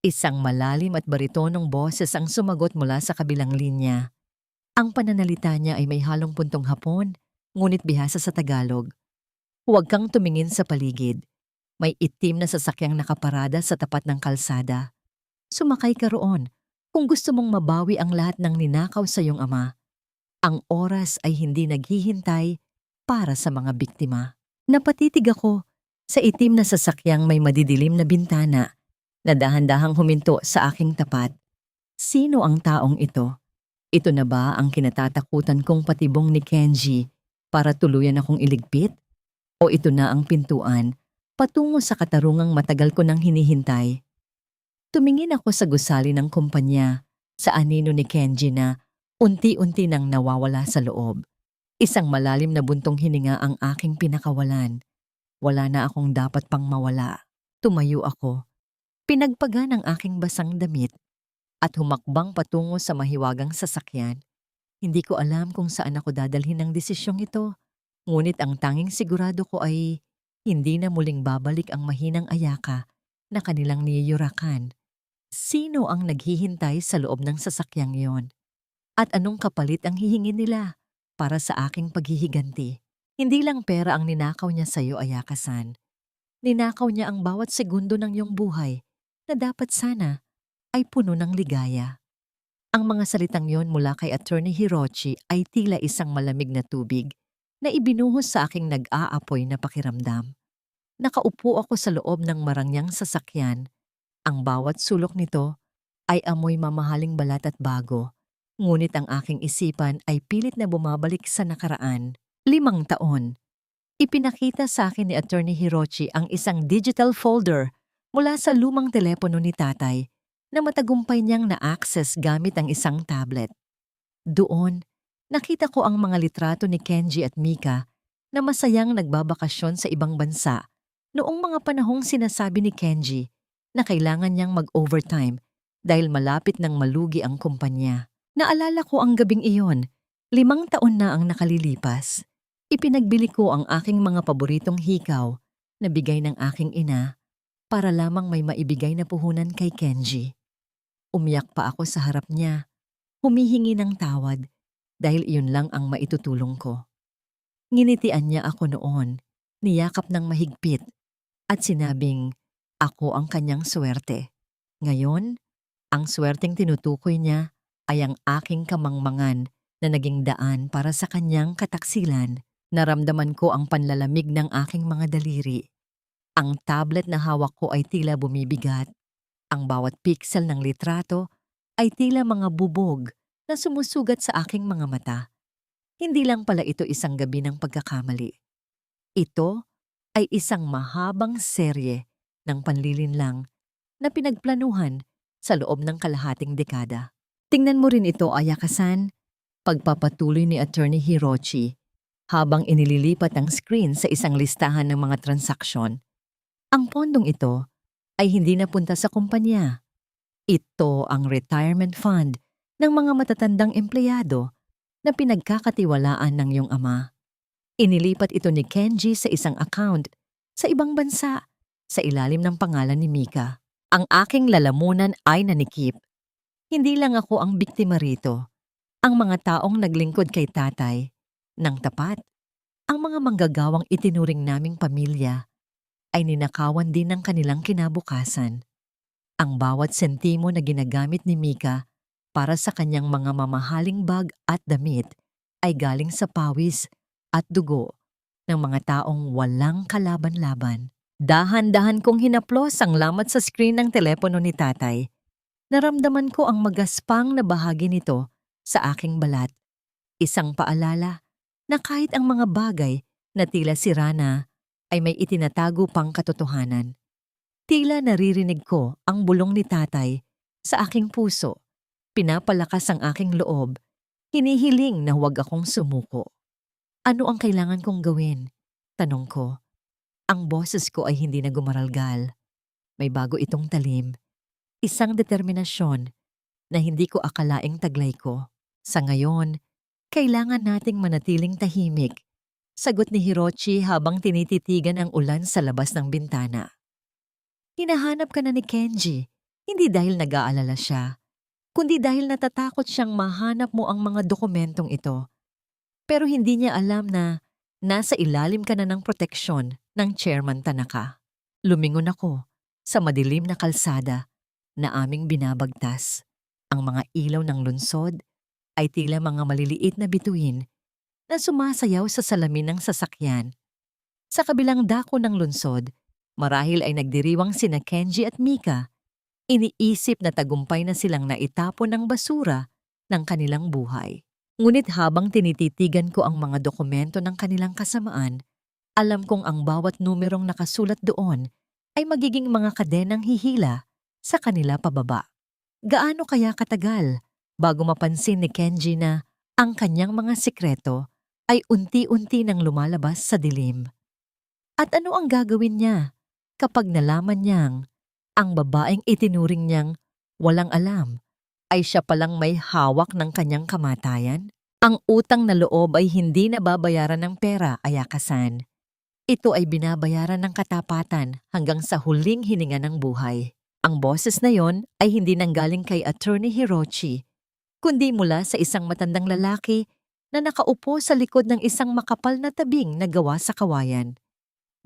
Isang malalim at baritonong boses ang sumagot mula sa kabilang linya. Ang pananalita niya ay may halong puntong Hapon, ngunit bihasa sa Tagalog. Huwag kang tumingin sa paligid. May itim na sasakyang nakaparada sa tapat ng kalsada. Sumakay ka roon kung gusto mong mabawi ang lahat ng ninakaw sa iyong ama. Ang oras ay hindi naghihintay para sa mga biktima. Napatitig ako sa itim na sasakyang may madidilim na bintana na dahan-dahang huminto sa aking tapat. Sino ang taong ito? Ito na ba ang kinatatakutan kong patibong ni Kenji para tuluyan akong iligpit? O ito na ang pintuan patungo sa katarungang matagal ko nang hinihintay? Tumingin ako sa gusali ng kumpanya sa anino ni Kenji na unti-unti nang nawawala sa loob. Isang malalim na buntong hininga ang aking pinakawalan. Wala na akong dapat pang mawala. Tumayo ako. Pinagpaga ng aking basang damit at humakbang patungo sa mahiwagang sasakyan. Hindi ko alam kung saan ako dadalhin ng desisyong ito. Ngunit ang tanging sigurado ko ay hindi na muling babalik ang mahinang Ayaka na kanilang niyuyurakan. Sino ang naghihintay sa loob ng sasakyang yon? At anong kapalit ang hihingin nila para sa aking paghihiganti? Hindi lang pera ang ninakaw niya sa iyo, Ayaka-san. Ninakaw niya ang bawat segundo ng iyong buhay na dapat sana ay puno ng ligaya. Ang mga salitang yon mula kay Attorney Hirochi ay tila isang malamig na tubig na ibinuhos sa aking nag-aapoy na pakiramdam. Nakaupo ako sa loob ng marangyang sasakyan. Ang bawat sulok nito ay amoy mamahaling balat at bago. Ngunit ang aking isipan ay pilit na bumabalik sa nakaraan. 5 taon. Ipinakita sa akin ni Attorney Hirochi ang isang digital folder mula sa lumang telepono ni tatay na matagumpay niyang na-access gamit ang isang tablet. Doon, nakita ko ang mga litrato ni Kenji at Mika na masayang nagbabakasyon sa ibang bansa noong mga panahong sinasabi ni Kenji na kailangan niyang mag-overtime dahil malapit nang malugi ang kumpanya. Naalala ko ang gabing iyon, 5 taon na ang nakalilipas. Ipinagbili ko ang aking mga paboritong hikaw na bigay ng aking ina para lamang may maibigay na puhunan kay Kenji. Umiyak pa ako sa harap niya, humihingi ng tawad dahil iyon lang ang maitutulong ko. Nginitian niya ako noon, niyakap ng mahigpit at sinabing ako ang kanyang swerte. Ngayon, ang swerteng tinutukoy niya ay ang aking kamangmangan na naging daan para sa kanyang kataksilan. Naramdaman ko ang panlalamig ng aking mga daliri. Ang tablet na hawak ko ay tila bumibigat. Ang bawat pixel ng litrato ay tila mga bubog na sumusugat sa aking mga mata. Hindi lang pala ito isang gabi ng pagkakamali. Ito ay isang mahabang serye ng panlilinlang na pinagplanuhan sa loob ng kalahating dekada. Tingnan mo rin ito, Ayaka-san, pagpapatuloy ni Attorney Hirochi habang inililipat ang screen sa isang listahan ng mga transaksyon. Ang pondong ito ay hindi napunta sa kumpanya. Ito ang retirement fund ng mga matatandang empleyado na pinagkakatiwalaan ng iyong ama. Inilipat ito ni Kenji sa isang account sa ibang bansa sa ilalim ng pangalan ni Mika. Ang aking lalamunan ay nanikip. Hindi lang ako ang biktima rito. Ang mga taong naglingkod kay tatay nang tapat, ang mga manggagawang itinuring naming pamilya ay ninakawan din ng kanilang kinabukasan. Ang bawat sentimo na ginagamit ni Mika para sa kanyang mga mamahaling bag at damit ay galing sa pawis at dugo ng mga taong walang kalaban-laban. Dahan-dahan kong hinaplos ang lamat sa screen ng telepono ni tatay. Naramdaman ko ang magaspang na bahagi nito sa aking balat. Isang paalala na kahit ang mga bagay na tila sira na ay may itinatago pang katotohanan. Tila naririnig ko ang bulong ni tatay sa aking puso. Pinapalakas ang aking loob. Hinihiling na huwag akong sumuko. Ano ang kailangan kong gawin? Tanong ko. Ang boses ko ay hindi na gumaralgal. May bago itong talim. Isang determinasyon na hindi ko akalaing taglay ko. Sa ngayon, kailangan nating manatiling tahimik, sagot ni Hirochi habang tinititigan ang ulan sa labas ng bintana. Hinahanap ka na ni Kenji, hindi dahil nag-aalala siya, kundi dahil natatakot siyang mahanap mo ang mga dokumentong ito. Pero hindi niya alam na nasa ilalim ka na ng proteksyon ng Chairman Tanaka. Lumingon ako sa madilim na kalsada na aming binabagtas. Ang mga ilaw ng lungsod ay tila mga maliliit na bituin na sumasayaw sa salamin ng sasakyan. Sa kabilang dako ng lungsod, marahil ay nagdiriwang sina Kenji at Mika. Iniisip na tagumpay na silang naitapon ng basura ng kanilang buhay. Ngunit habang tinititigan ko ang mga dokumento ng kanilang kasamaan, alam kong ang bawat numerong nakasulat doon ay magiging mga kadenang hihila sa kanila pababa. Gaano kaya katagal bago mapansin ni Kenji na ang kanyang mga sikreto ay unti-unti nang lumalabas sa dilim? At ano ang gagawin niya kapag nalaman niyang ang babaeng itinuring niyang walang alam ay siya palang may hawak ng kanyang kamatayan? Ang utang na loob ay hindi nababayaran ng pera, Ayaka-san. Ito ay binabayaran ng katapatan hanggang sa huling hininga ng buhay. Ang boses na yon ay hindi nanggaling kay Attorney Hirochi, kundi mula sa isang matandang lalaki na nakaupo sa likod ng isang makapal na tabing na gawa sa kawayan.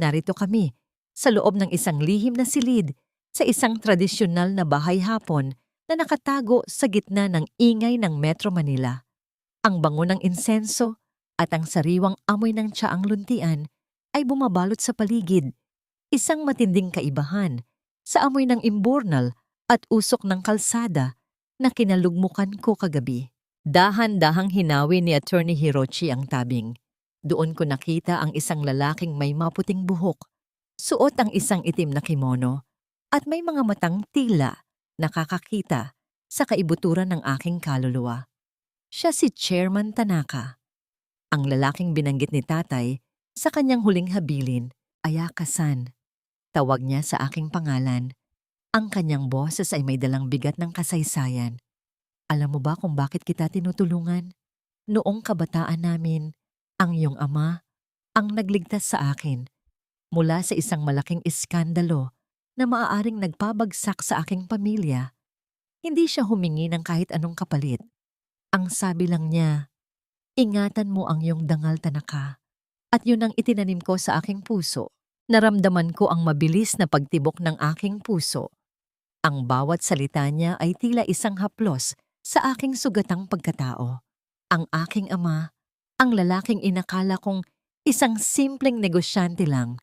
Narito kami, sa loob ng isang lihim na silid, sa isang tradisyonal na bahay hapon na nakatago sa gitna ng ingay ng Metro Manila. Ang bango ng insenso at ang sariwang amoy ng tsaang luntian ay bumabalot sa paligid, isang matinding kaibahan sa amoy ng imburnal at usok ng kalsada na kinalugmukan ko kagabi. Dahan-dahang hinawi ni Attorney Hirochi ang tabing. Doon ko nakita ang isang lalaking may maputing buhok, suot ang isang itim na kimono, at may mga matang tila nakakakita sa kaibuturan ng aking kaluluwa. Siya si Chairman Tanaka, ang lalaking binanggit ni tatay sa kanyang huling habilin, Ayaka-san. Tawag niya sa aking pangalan. Ang kanyang boses ay may dalang bigat ng kasaysayan. Alam mo ba kung bakit kita tinutulungan? Noong kabataan namin, ang iyong ama ang nagligtas sa akin mula sa isang malaking iskandalo na maaaring nagpabagsak sa aking pamilya. Hindi siya humingi ng kahit anong kapalit. Ang sabi lang niya, ingatan mo ang iyong dangal, Tanaka. At yun ang itinanim ko sa aking puso. Naramdaman ko ang mabilis na pagtibok ng aking puso. Ang bawat salita niya ay tila isang haplos sa aking sugatang pagkatao. Ang aking ama, ang lalaking inakala kong isang simpleng negosyante lang,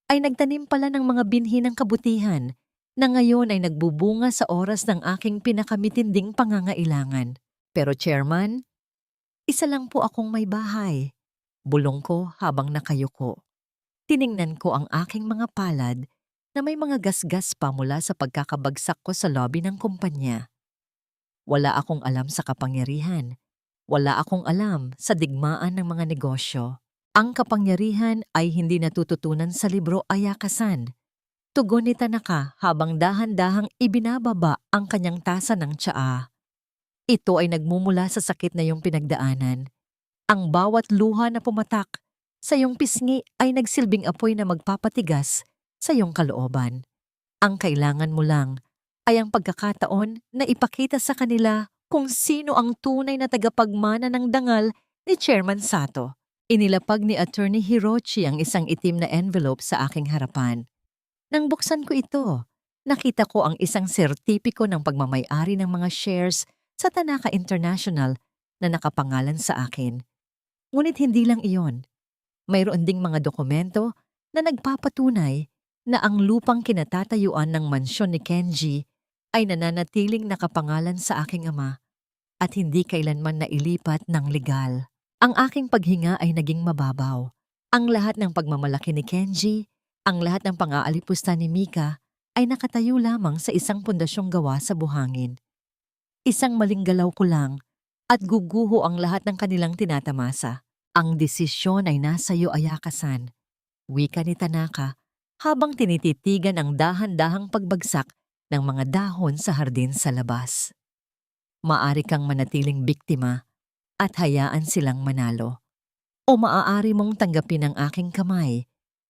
ay nagtanim pala ng mga binhi ng kabutihan na ngayon ay nagbubunga sa oras ng aking pinakamitinding pangangailangan. Pero Chairman, isa lang po akong may bahay. Bulong ko habang nakayuko. Tiningnan ko ang aking mga palad na may mga gasgas pa mula sa pagkakabagsak ko sa lobby ng kumpanya. Wala akong alam sa kapangyarihan. Wala akong alam sa digmaan ng mga negosyo. Ang kapangyarihan ay hindi natututunan sa libro, Ayaka-san. Tugon ni Tanaka habang dahan-dahang ibinababa ang kanyang tasa ng tsaa. Ito ay nagmumula sa sakit na iyong pinagdaanan. Ang bawat luha na pumatak sa iyong pisngi ay nagsilbing apoy na magpapatigas sa iyong kalooban. Ang kailangan mo lang ay ang pagkakataon na ipakita sa kanila kung sino ang tunay na tagapagmana ng dangal ni Chairman Sato. Inilapag ni Attorney Hirochi ang isang itim na envelope sa aking harapan. Nang buksan ko ito, nakita ko ang isang sertipiko ng pagmamay-ari ng mga shares sa Tanaka International na nakapangalan sa akin. Ngunit hindi lang iyon. Mayroon ding mga dokumento na nagpapatunay na ang lupang kinatatayuan ng mansyon ni Kenji ay nananatiling nakapangalan sa aking ama at hindi kailanman nailipat ng legal. Ang aking paghinga ay naging mababaw. Ang lahat ng pagmamalaki ni Kenji, ang lahat ng pang-aalipusta ni Mika ay nakatayo lamang sa isang pundasyong gawa sa buhangin. Isang maling galaw ko lang at guguho ang lahat ng kanilang tinatamasa. Ang desisyon ay nasa iyo, Ayaka-san, wika ni Tanaka habang tinititigan ang dahan-dahang pagbagsak ng mga dahon sa hardin sa labas. Maari kang manatiling biktima at hayaan silang manalo. O maaari mong tanggapin ang aking kamay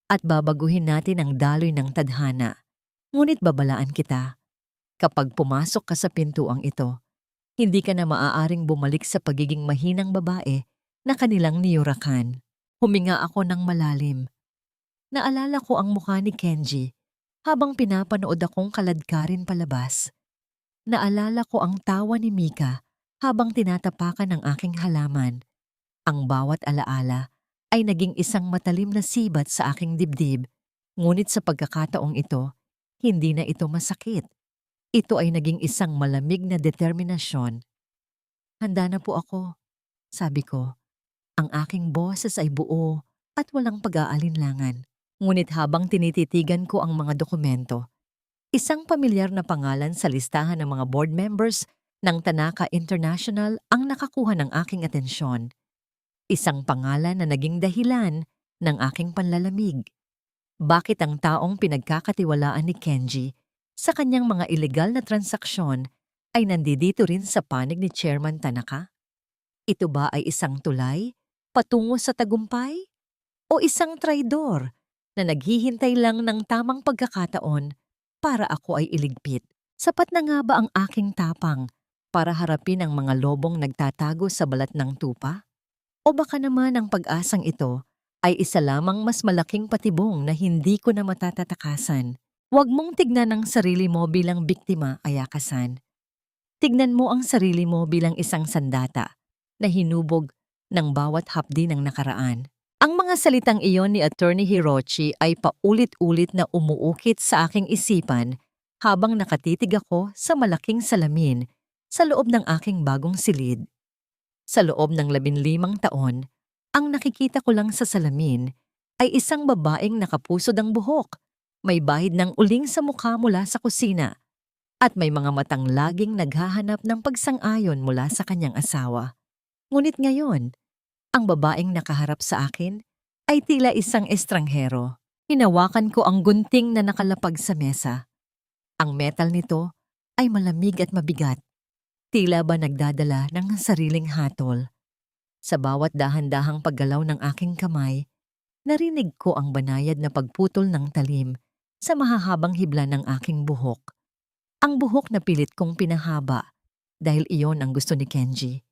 at babaguhin natin ang daloy ng tadhana. Ngunit babalaan kita, kapag pumasok ka sa pintuang ito, hindi ka na maaaring bumalik sa pagiging mahinang babae na kanilang niyurakan. Huminga ako ng malalim. Naalala ko ang mukha ni Kenji habang pinapanood akong kaladkarin palabas. Naalala ko ang tawa ni Mika habang tinatapakan ng aking halaman. Ang bawat alaala ay naging isang matalim na sibat sa aking dibdib. Ngunit sa pagkakataong ito, hindi na ito masakit. Ito ay naging isang malamig na determinasyon. Handa na po ako, sabi ko. Ang aking boses ay buo at walang pag-aalinlangan. Ngunit habang tinititigan ko ang mga dokumento, isang pamilyar na pangalan sa listahan ng mga board members ng Tanaka International ang nakakuha ng aking atensyon. Isang pangalan na naging dahilan ng aking panlalamig. Bakit ang taong pinagkakatiwalaan ni Kenji sa kanyang mga ilegal na transaksyon ay nandito rin sa panig ni Chairman Tanaka? Ito ba ay isang tulay patungo sa tagumpay? O isang traidor na naghihintay lang ng tamang pagkakataon para ako ay iligpit? Sapat na nga ba ang aking tapang para harapin ang mga lobong nagtatago sa balat ng tupa? O baka naman ang pag-asang ito ay isa lamang mas malaking patibong na hindi ko na matatatakasan? Huwag mong tignan ang sarili mo bilang biktima, Ayaka-san. Tignan mo ang sarili mo bilang isang sandata na hinubog ng bawat hapdi ng nakaraan. Ang mga salitang iyon ni Attorney Hiroshi ay paulit-ulit na umuukit sa aking isipan habang nakatitig ako sa malaking salamin sa loob ng aking bagong silid. Sa loob ng 15 taon, ang nakikita ko lang sa salamin ay isang babaeng nakapusod ang buhok, may bahid ng uling sa mukha mula sa kusina, at may mga matang laging naghahanap ng pagsang-ayon mula sa kanyang asawa. Ngunit ngayon, ang babaeng nakaharap sa akin ay tila isang estranghero. Hinawakan ko ang gunting na nakalapag sa mesa. Ang metal nito ay malamig at mabigat. Tila ba nagdadala ng sariling hatol. Sa bawat dahan-dahang paggalaw ng aking kamay, narinig ko ang banayad na pagputol ng talim sa mahahabang hibla ng aking buhok. Ang buhok na pilit kong pinahaba dahil iyon ang gusto ni Kenji.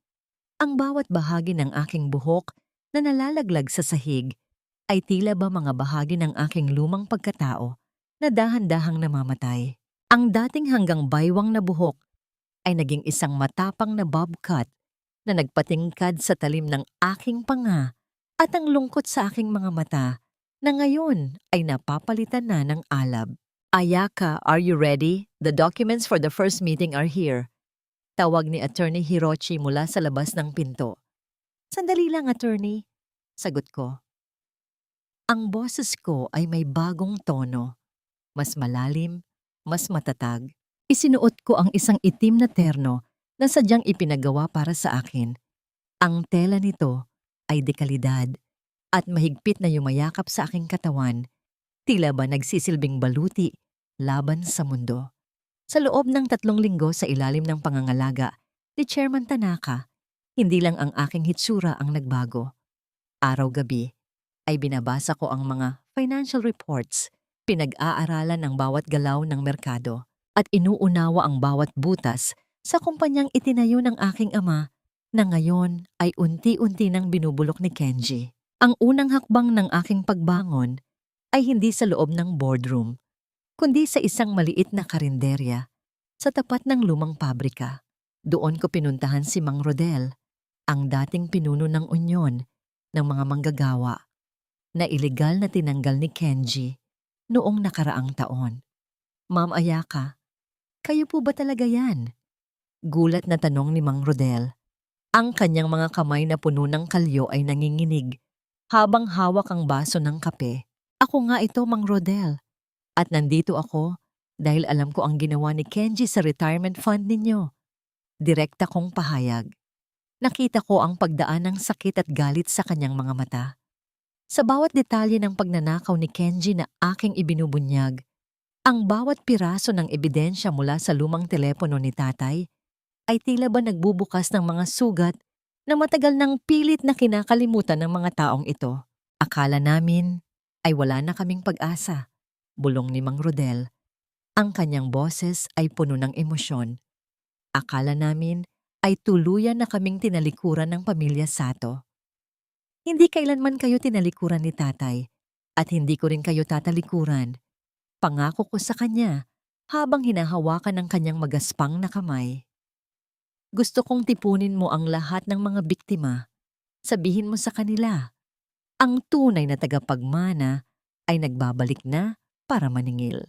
Ang bawat bahagi ng aking buhok na nalalaglag sa sahig ay tila ba mga bahagi ng aking lumang pagkatao na dahan-dahang namamatay. Ang dating hanggang baywang na buhok ay naging isang matapang na bob cut na nagpatingkad sa talim ng aking panga at ang lungkot sa aking mga mata na ngayon ay napapalitan na ng alab. Ayaka, are you ready? The documents for the first meeting are here. Tawag ni Attorney Hiroshi mula sa labas ng pinto. Sandali lang, Attorney. Sagot ko. Ang boses ko ay may bagong tono. Mas malalim, mas matatag. Isinuot ko ang isang itim na terno na sadyang ipinagawa para sa akin. Ang tela nito ay dekalidad at mahigpit na yumayakap sa aking katawan, tila ba nagsisilbing baluti laban sa mundo. Sa loob ng 3 linggo sa ilalim ng pangangalaga ni Chairman Tanaka, hindi lang ang aking hitsura ang nagbago. Araw-gabi ay binabasa ko ang mga financial reports, pinag-aaralan ang bawat galaw ng merkado, at inuunawa ang bawat butas sa kumpanyang itinayo ng aking ama na ngayon ay unti-unti nang binubulok ni Kenji. Ang unang hakbang ng aking pagbangon ay hindi sa loob ng boardroom, kundi sa isang maliit na karinderya sa tapat ng lumang pabrika. Doon ko pinuntahan si Mang Rodel, ang dating pinuno ng unyon ng mga manggagawa na ilegal na tinanggal ni Kenji noong nakaraang taon. Ma'am Ayaka, kayo po ba talaga yan? Gulat na tanong ni Mang Rodel. Ang kanyang mga kamay na puno ng kalyo ay nanginginig habang hawak ang baso ng kape. Ako nga ito, Mang Rodel. At nandito ako dahil alam ko ang ginawa ni Kenji sa retirement fund ninyo. Direkta kong pahayag. Nakita ko ang pagdaan ng sakit at galit sa kanyang mga mata. Sa bawat detalye ng pagnanakaw ni Kenji na aking ibinubunyag, ang bawat piraso ng ebidensya mula sa lumang telepono ni tatay ay tila ba nagbubukas ng mga sugat na matagal nang pilit na kinakalimutan ng mga taong ito. Akala namin ay wala na kaming pag-asa, bulong ni Mang Rodel. Ang kanyang boses ay puno ng emosyon. Akala namin ay tuluyan na kaming tinalikuran ng pamilya Sato. Hindi kailanman kayo tinalikuran ni tatay at hindi ko rin kayo tatalikuran. Pangako ko sa kanya habang hinahawakan ng kanyang magaspang na kamay. Gusto kong tipunin mo ang lahat ng mga biktima. Sabihin mo sa kanila, ang tunay na tagapagmana ay nagbabalik na para maningil.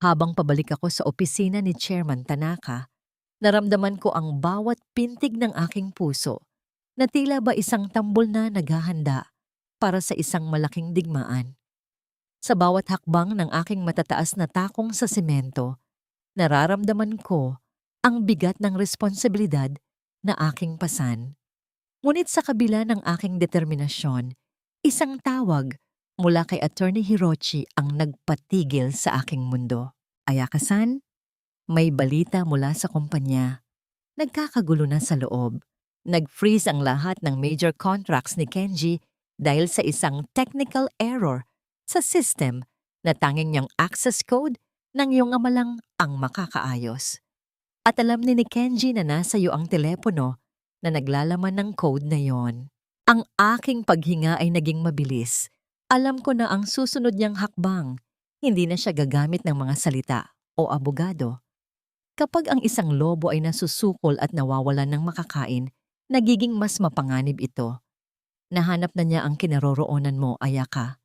Habang pabalik ako sa opisina ni Chairman Tanaka, naramdaman ko ang bawat pintig ng aking puso na tila ba isang tambol na naghahanda para sa isang malaking digmaan. Sa bawat hakbang ng aking matataas na takong sa semento, nararamdaman ko ang bigat ng responsibilidad na aking pasan. Ngunit sa kabila ng aking determinasyon, isang tawag mula kay Attorney Hiroshi ang nagpatigil sa aking mundo. Ayaka-san, may balita mula sa kumpanya. Nagkakagulo na sa loob. Nag-freeze ang lahat ng major contracts ni Kenji dahil sa isang technical error sa system na tanging niyang access code Nang iyong ama lang ang makakaayos. At alam ni Kenji na nasa iyo ang telepono na naglalaman ng code na yon. Ang aking paghinga ay naging mabilis. Alam ko na ang susunod niyang hakbang. Hindi na siya gagamit ng mga salita o abogado. Kapag ang isang lobo ay nasusukol at nawawalan ng makakain, nagiging mas mapanganib ito. Nahanap na niya ang kinaroroonan mo, Ayaka.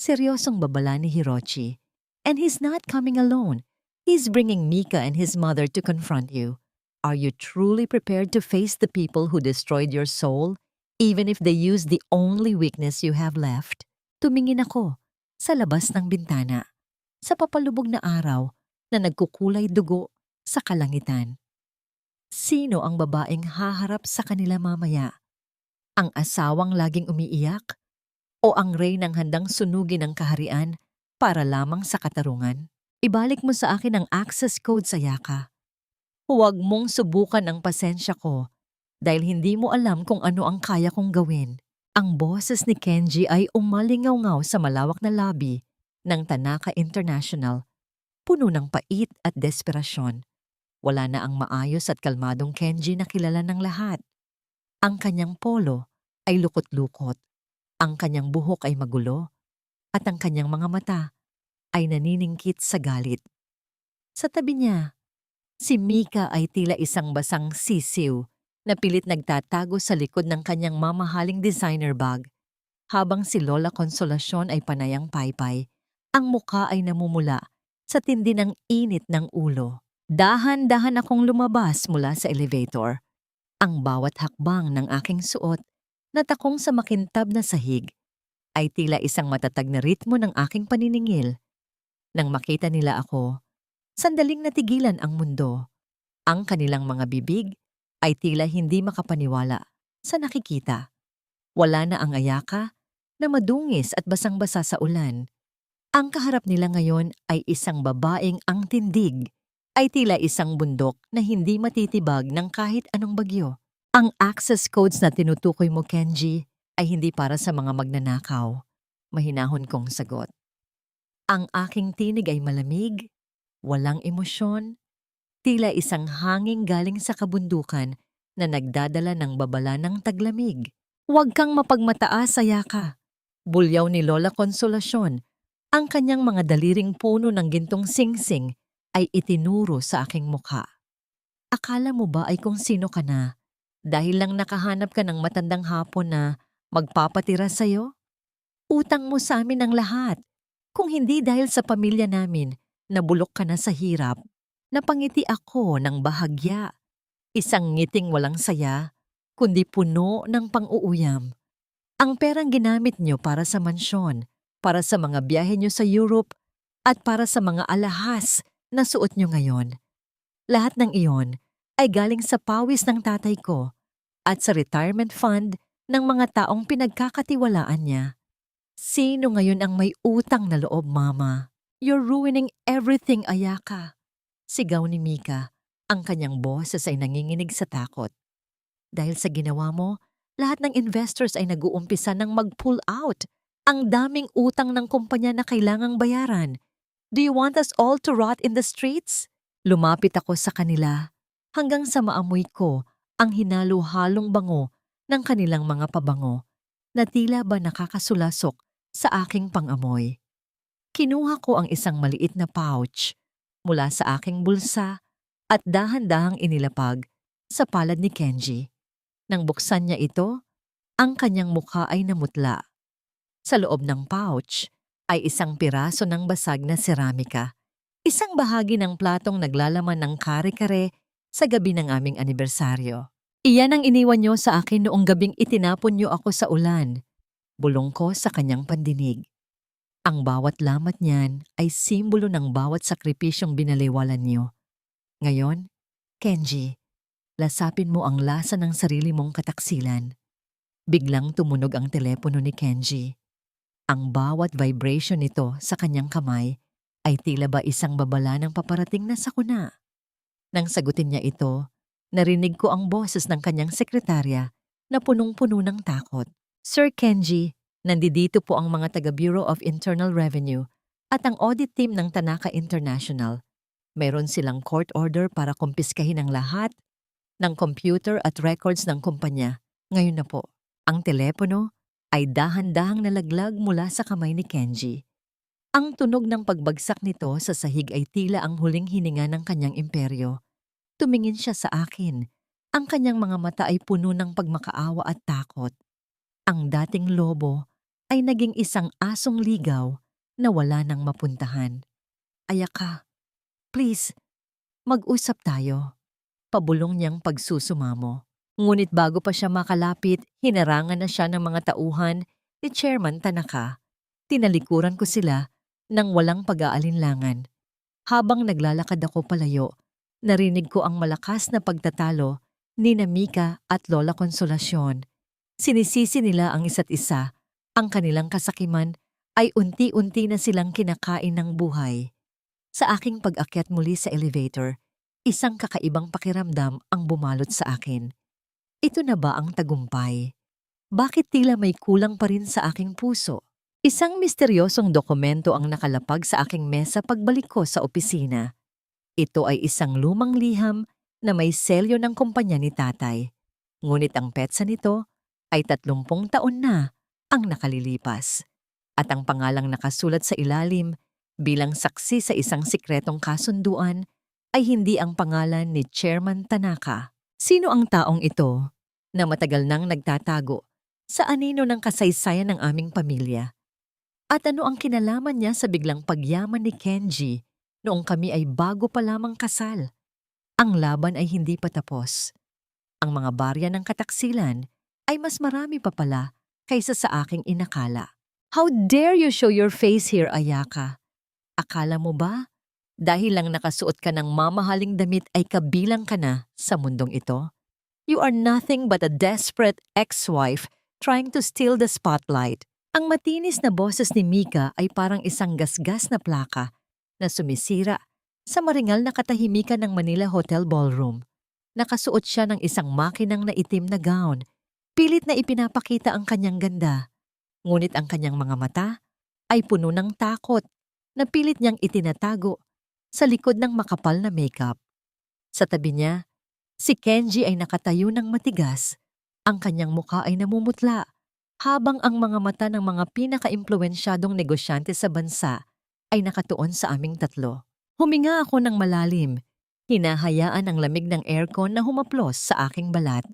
Seryosong babala ni Hirochi. And he's not coming alone. He's bringing Mika and his mother to confront you. Are you truly prepared to face the people who destroyed your soul, even if they use the only weakness you have left? Tumingin ako sa labas ng bintana, sa papalubog na araw na nagkukulay dugo sa kalangitan. Sino ang babaeng haharap sa kanila mamaya? Ang asawang laging umiiyak? O ang reynang handang sunugin ang kaharian para lamang sa katarungan? Ibalik mo sa akin ang access code, Sayaka. Huwag mong subukan ang pasensya ko dahil hindi mo alam kung ano ang kaya kong gawin. Ang boses ni Kenji ay umalingaw-ngaw sa malawak na lobby ng Tanaka International, puno ng pait at desperasyon. Wala na ang maayos at kalmadong Kenji na kilala ng lahat. Ang kanyang polo ay lukot-lukot. Ang kanyang buhok ay magulo at ang kanyang mga mata ay naniningkit sa galit. Sa tabi niya, si Mika ay tila isang basang sisiw na pilit nagtatago sa likod ng kanyang mamahaling designer bag, habang si Lola Consolacion ay panayang paypay. Ang muka ay namumula sa tindi ng init ng ulo. Dahan-dahan akong lumabas mula sa elevator. Ang bawat hakbang ng aking suot na takong sa makintab na sahig ay tila isang matatag na ritmo ng aking paniningil. Nang makita nila ako, sandaling natigilan ang mundo. Ang kanilang mga bibig ay tila hindi makapaniwala sa nakikita. Wala na ang Ayaka na madungis at basang-basa sa ulan. Ang kaharap nila ngayon ay isang babaeng ang tindig ay tila isang bundok na hindi matitibag ng kahit anong bagyo. Ang access codes na tinutukoy mo, Kenji, ay hindi para sa mga magnanakaw. Mahinahon kong sagot. Ang aking tinig ay malamig, walang emosyon, tila isang hanging galing sa kabundukan na nagdadala ng babala ng taglamig. Huwag kang mapagmataas, Sayaka. Bulyaw ni Lola Consolacion. Ang kanyang mga daliring puno ng gintong singsing ay itinuro sa aking mukha. Akala mo ba ay kung sino ka na? Dahil lang nakahanap ka ng matandang hapon na magpapatira sa'yo? Utang mo sa amin ang lahat. Kung hindi dahil sa pamilya namin, nabulok ka na sa hirap. Napangiti ako ng bahagya. Isang ngiting walang saya, kundi puno ng pang-uuyam. Ang perang ginamit nyo para sa mansyon, para sa mga biyahe nyo sa Europe, at para sa mga alahas na suot nyo ngayon. Lahat ng iyon ay galing sa pawis ng tatay ko at sa retirement fund ng mga taong pinagkakatiwalaan niya. Sino ngayon ang may utang na loob, Mama? You're ruining everything, Ayaka. Sigaw ni Mika, ang kanyang boses ay nanginginig sa takot. Dahil sa ginawa mo, lahat ng investors ay nag-uumpisa ng mag-pull out. Ang daming utang ng kumpanya na kailangang bayaran. Do you want us all to rot in the streets? Lumapit ako sa kanila hanggang sa maamoy ko ang hinalo-halong bango ng kanilang mga pabango na tila ba nakakasulasok sa aking pangamoy. Kinuha ko ang isang maliit na pouch mula sa aking bulsa at dahan-dahang inilapag sa palad ni Kenji. Nang buksan niya ito, ang kanyang mukha ay namutla. Sa loob ng pouch ay isang piraso ng basag na seramika. Isang bahagi ng platong naglalaman ng kare-kare sa gabi ng aming anibersaryo. Iyan ang iniwan niyo sa akin noong gabing itinapon niyo ako sa ulan. Bulong ko sa kanyang pandinig. Ang bawat lamat niyan ay simbolo ng bawat sakripisyong binaliwalan niyo. Ngayon, Kenji, lasapin mo ang lasa ng sarili mong kataksilan. Biglang tumunog ang telepono ni Kenji. Ang bawat vibration nito sa kanyang kamay ay tila ba isang babala ng paparating na sakuna. Nang sagutin niya ito, narinig ko ang boses ng kanyang sekretarya na punong-puno ng takot. Sir Kenji, nandito po ang mga taga Bureau of Internal Revenue At ang audit team ng Tanaka International, meron silang court order para kumpiskahin ang lahat ng computer at records ng kumpanya. Ngayon na po, ang telepono ay dahan-dahang nalaglag mula sa kamay ni Kenji. Ang tunog ng pagbagsak nito sa sahig ay tila ang huling hininga ng kanyang imperyo. Tumingin siya sa akin. Ang kanyang mga mata ay puno ng pagmakaawa at takot. Ang dating lobo ay naging isang asong ligaw na wala nang mapuntahan. Ayaka, please, mag-usap tayo. Pabulong niyang pagsusumamo. Ngunit bago pa siya makalapit, hinarangan na siya ng mga tauhan ni Chairman Tanaka. Tinalikuran ko sila nang walang pag-aalinlangan. Habang naglalakad ako palayo, narinig ko ang malakas na pagtatalo ni Mika at Lola Consolacion. Sinisisi nila ang isa't isa. Ang kanilang kasakiman ay unti-unti na silang kinakain ng buhay. Sa aking pag-akyat muli sa elevator, isang kakaibang pakiramdam ang bumalot sa akin. Ito na ba ang tagumpay? Bakit tila may kulang pa rin sa aking puso? Isang misteryosong dokumento ang nakalapag sa aking mesa pagbalik ko sa opisina. Ito ay isang lumang liham na may selyo ng kumpanya ni tatay. Ngunit ang petsa nito ay 30 taon na ang nakalilipas. At ang pangalang nakasulat sa ilalim bilang saksi sa isang sikretong kasunduan ay hindi ang pangalan ni Chairman Tanaka. Sino ang taong ito na matagal nang nagtatago sa anino ng kasaysayan ng aming pamilya? At ano ang kinalaman niya sa biglang pagyaman ni Kenji noong kami ay bago pa lamang kasal? Ang laban ay hindi pa tapos. Ang mga barya ng kataksilan ay mas marami pa pala kaysa sa aking inakala. How dare you show your face here, Ayaka? Akala mo ba? Dahil lang nakasuot ka ng mamahaling damit ay kabilang ka na sa mundong ito? You are nothing but a desperate ex-wife trying to steal the spotlight. Ang matinis na boses ni Mika ay parang isang gasgas na plaka na sumisira sa maringal na katahimikan ng Manila Hotel Ballroom. Nakasuot siya ng isang makinang na itim na gown. Pilit na ipinapakita ang kanyang ganda. Ngunit ang kanyang mga mata ay puno ng takot na pilit niyang itinatago sa likod ng makapal na makeup. Sa tabi niya, si Kenji ay nakatayo ng matigas. Ang kanyang mukha ay namumutla habang ang mga mata ng mga pinaka-impluwensyadong negosyante sa bansa ay nakatuon sa aming tatlo. Huminga ako ng malalim, hinahayaan ang lamig ng aircon na humaplos sa aking balat.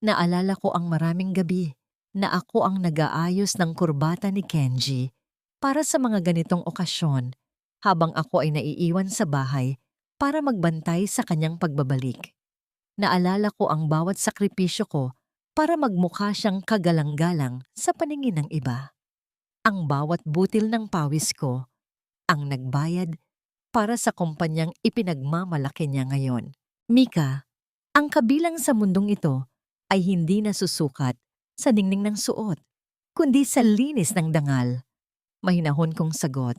Naalala ko ang maraming gabi na ako ang nag-aayos ng kurbata ni Kenji para sa mga ganitong okasyon habang ako ay naiiwan sa bahay para magbantay sa kanyang pagbabalik. Naalala ko ang bawat sakripisyo ko para magmukha siyang kagalang-galang sa paningin ng iba. Ang bawat butil ng pawis ko ang nagbayad para sa kumpanyang ipinagmamalaki niya ngayon. Mika, ang kabilang sa mundong ito ay hindi nasusukat sa ningning ng suot, kundi sa linis ng dangal. Mahinahon kong sagot.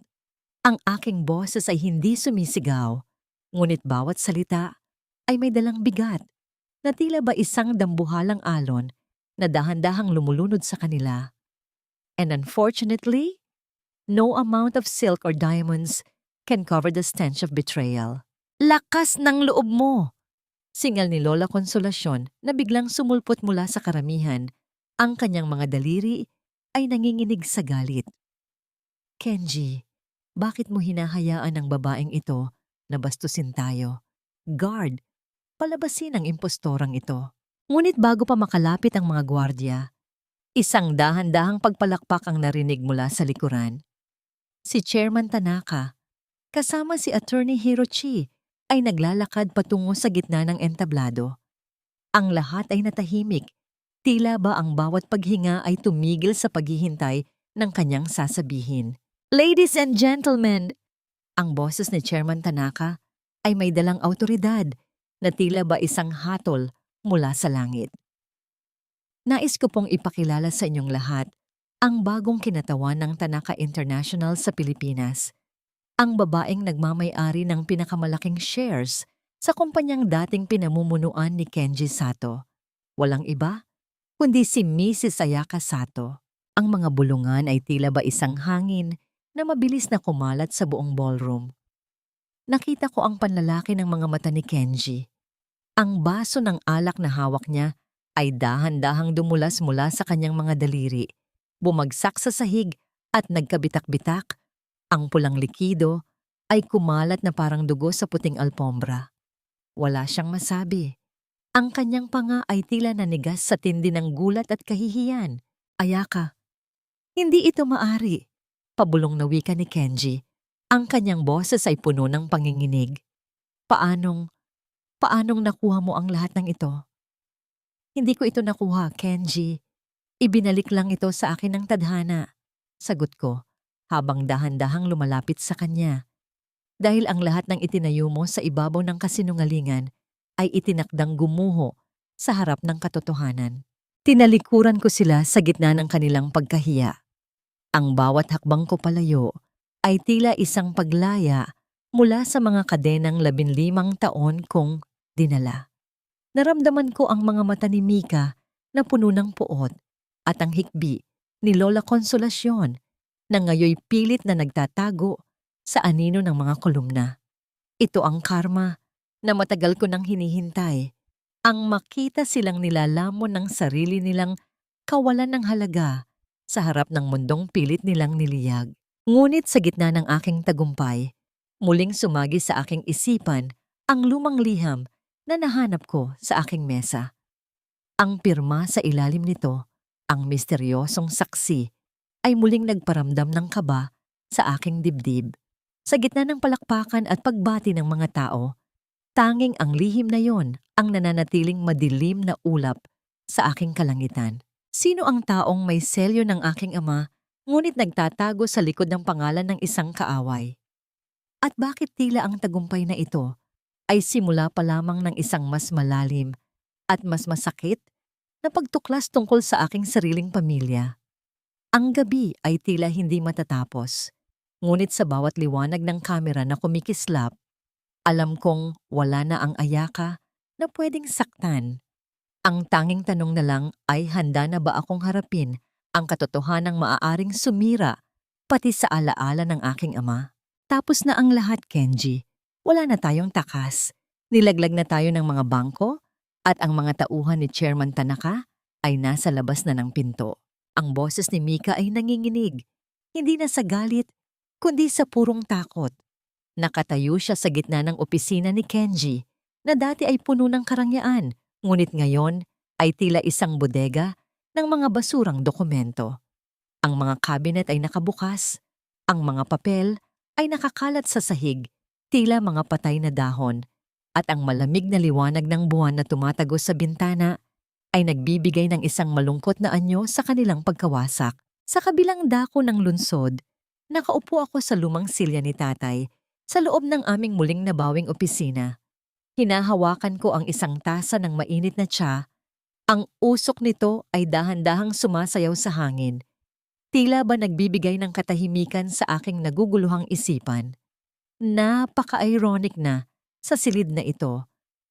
Ang aking boses ay hindi sumisigaw, ngunit bawat salita ay may dalang bigat na tila ba isang dambuhalang alon na dahan-dahang lumulunod sa kanila. And unfortunately, no amount of silk or diamonds can cover the stench of betrayal. Lakas ng loob mo! Singal ni Lola Consolacion na biglang sumulpot mula sa karamihan. Ang kanyang mga daliri ay nanginginig sa galit. Kenji, bakit mo hinahayaan ang babaeng ito na bastusin tayo? Guard, palabasin ang impostorang ito. Ngunit bago pa makalapit ang mga gwardya, isang dahan-dahang pagpalakpak ang narinig mula sa likuran. Si Chairman Tanaka, kasama si Attorney Hirochi, ay naglalakad patungo sa gitna ng entablado. Ang lahat ay natahimik, tila ba ang bawat paghinga ay tumigil sa paghihintay ng kanyang sasabihin. Ladies and gentlemen, ang boses ni Chairman Tanaka ay may dalang awtoridad na tila ba isang hatol mula sa langit. Nais ko pong ipakilala sa inyong lahat ang bagong kinatawan ng Tanaka International sa Pilipinas, ang babaeng nagmamay-ari ng pinakamalaking shares sa kumpanyang dating pinamumunuan ni Kenji Sato. Walang iba, kundi si Mrs. Ayaka Sato. Ang mga bulungan ay tila ba isang hangin na mabilis na kumalat sa buong ballroom. Nakita ko ang panlalaki ng mga mata ni Kenji. Ang baso ng alak na hawak niya ay dahan-dahang dumulas mula sa kanyang mga daliri, bumagsak sa sahig at nagkabitak-bitak. Ang pulang likido ay kumalat na parang dugo sa puting alpombra. Wala siyang masabi. Ang kanyang panga ay tila nanigas sa tindi ng gulat at kahihiyan. Ayaka, hindi ito maari. Pabulong na wika ni Kenji. Ang kanyang boses ay puno ng panginginig. Paanong nakuha mo ang lahat ng ito? Hindi ko ito nakuha, Kenji. Ibinalik lang ito sa akin ng tadhana. Sagot ko, habang dahan-dahang lumalapit sa kanya. Dahil ang lahat ng itinayo mo sa ibabaw ng kasinungalingan ay itinakdang gumuho sa harap ng katotohanan. Tinalikuran ko sila sa gitna ng kanilang pagkahiya. Ang bawat hakbang ko palayo ay tila isang paglaya mula sa mga kadenang 15 taon kong dinala. Naramdaman ko ang mga mata ni Mika na puno ng puot at ang hikbi ni Lola Konsolasyon na ngayoy pilit na nagtatago sa anino ng mga kolumna. Ito ang karma na matagal ko nang hinihintay, ang makita silang nilalamon ng sarili nilang kawalan ng halaga sa harap ng mundong pilit nilang niliyag. Ngunit sa gitna ng aking tagumpay, muling sumagi sa aking isipan ang lumang liham na nahanap ko sa aking mesa. Ang pirma sa ilalim nito, ang misteryosong saksi, ay muling nagparamdam ng kaba sa aking dibdib. Sa gitna ng palakpakan at pagbati ng mga tao, tanging ang lihim na yon ang nananatiling madilim na ulap sa aking kalangitan. Sino ang taong may selyo ng aking ama ngunit nagtatago sa likod ng pangalan ng isang kaaway? At bakit tila ang tagumpay na ito ay simula pa lamang ng isang mas malalim at mas masakit na pagtuklas tungkol sa aking sariling pamilya? Ang gabi ay tila hindi matatapos. Ngunit sa bawat liwanag ng kamera na kumikislap, alam kong wala na ang Ayaka na pwedeng saktan. Ang tanging tanong na lang ay handa na ba akong harapin ang katotohanang maaaring sumira pati sa alaala ng aking ama? Tapos na ang lahat, Kenji. Wala na tayong takas. Nilaglag na tayo ng mga bangko at ang mga tauhan ni Chairman Tanaka ay nasa labas na ng pinto. Ang boses ni Mika ay nanginginig, hindi na sa galit, kundi sa purong takot. Nakatayo siya sa gitna ng opisina ni Kenji na dati ay puno ng karangyaan, ngunit ngayon ay tila isang bodega ng mga basurang dokumento. Ang mga kabinet ay nakabukas, ang mga papel ay nakakalat sa sahig, tila mga patay na dahon, at ang malamig na liwanag ng buwan na tumatagos sa bintana ay nagbibigay ng isang malungkot na anyo sa kanilang pagkawasak. Sa kabilang dako ng lunsod, nakaupo ako sa lumang silya ni tatay sa loob ng aming muling nabawing opisina. Hinahawakan ko ang isang tasa ng mainit na tsa. Ang usok nito ay dahan-dahang sumasayaw sa hangin. Tila ba nagbibigay ng katahimikan sa aking naguguluhang isipan. Napaka-ironic na sa silid na ito,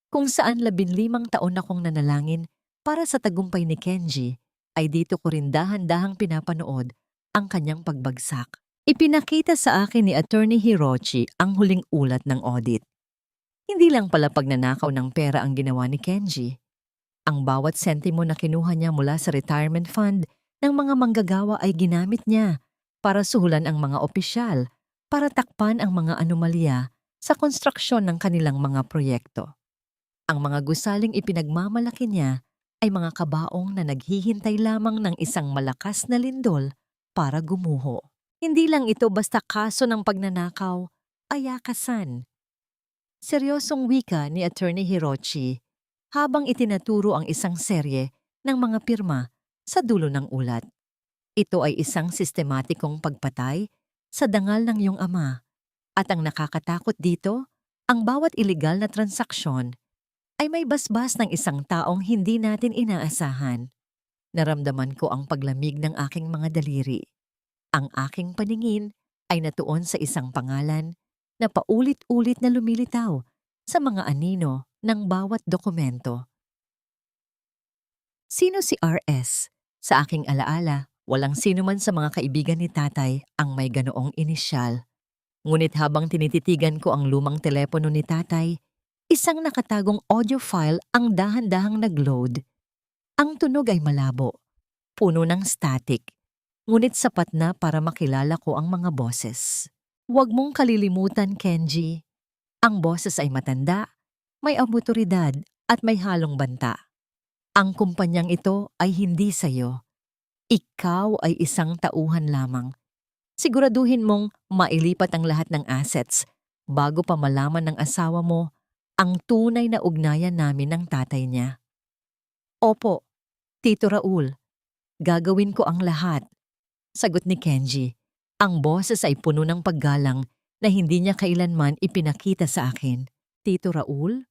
kung saan 15 taon akong nanalangin para sa tagumpay ni Kenji, ay dito ko rin dahan-dahang pinapanood ang kanyang pagbagsak. Ipinakita sa akin ni Attorney Hiroshi ang huling ulat ng audit. Hindi lang pala pagnanakaw ng pera ang ginawa ni Kenji. Ang bawat sentimo na kinuha niya mula sa retirement fund ng mga manggagawa ay ginamit niya para suhulan ang mga opisyal, para takpan ang mga anomalya sa konstruksyon ng kanilang mga proyekto. Ang mga gusaling ipinagmamalaki niya ay mga kabaong na naghihintay lamang ng isang malakas na lindol para gumuho. Hindi lang ito basta kaso ng pagnanakaw, ayakasan. Seryosong wika ni Attorney Hiroshi habang itinaturo ang isang serye ng mga pirma sa dulo ng ulat. Ito ay isang sistematikong pagpatay sa dangal ng iyong ama. At ang nakakatakot dito, ang bawat ilegal na transaksyon ay may basbas ng isang taong hindi natin inaasahan. Naramdaman ko ang paglamig ng aking mga daliri. Ang aking paningin ay natuon sa isang pangalan na paulit-ulit na lumilitaw sa mga anino ng bawat dokumento. Sino si RS? Sa aking alaala, Walang sino man sa mga kaibigan ni tatay ang may ganoong inisyal. Ngunit habang tinititigan ko ang lumang telepono ni tatay, isang nakatagong audio file ang dahan-dahang nag-load. Ang tunog ay malabo, puno ng static, ngunit sapat na para makilala ko ang mga boses. Huwag mong kalilimutan, Kenji. Ang boses ay matanda, may awtoridad at may halong banta. Ang kumpanyang ito ay hindi sayo. Ikaw ay isang tauhan lamang. Siguraduhin mong mailipat ang lahat ng assets bago pa malaman ng asawa mo ang tunay na ugnayan namin ng tatay niya. Opo, Tito Raul, gagawin ko ang lahat. Sagot ni Kenji. Ang boses ay puno ng paggalang na hindi niya kailanman ipinakita sa akin. Tito Raul?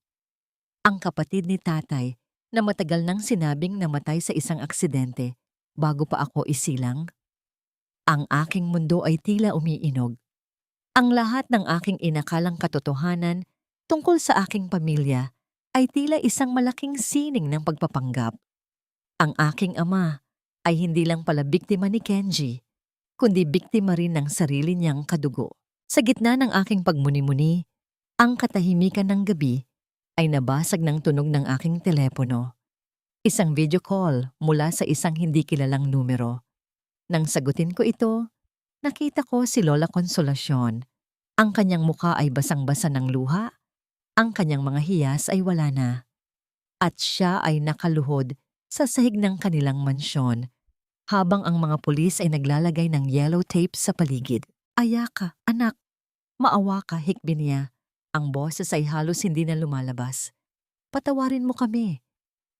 Ang kapatid ni tatay na matagal nang sinabing namatay sa isang aksidente bago pa ako isilang. Ang aking mundo ay tila umiinog. Ang lahat ng aking inakalang katotohanan tungkol sa aking pamilya ay tila isang malaking sining ng pagpapanggap. Ang aking ama ay hindi lang pala biktima ni Kenji, kundi biktima rin ng sarili niyang kadugo. Sa gitna ng aking pagmuni-muni, ang katahimikan ng gabi ay nabasag ng tunog ng aking telepono. Isang video call mula sa isang hindi kilalang numero. Nang sagutin ko ito, nakita ko si Lola Consolacion. Ang kanyang mukha ay basang-basa ng luha, ang kanyang mga hiyas ay wala na. At siya ay nakaluhod sa sahig ng kanilang mansyon, habang ang mga pulis ay naglalagay ng yellow tape sa paligid. Ayaka, anak, maawa ka, hikbi niya. Ang boses ay halos hindi na lumalabas. Patawarin mo kami.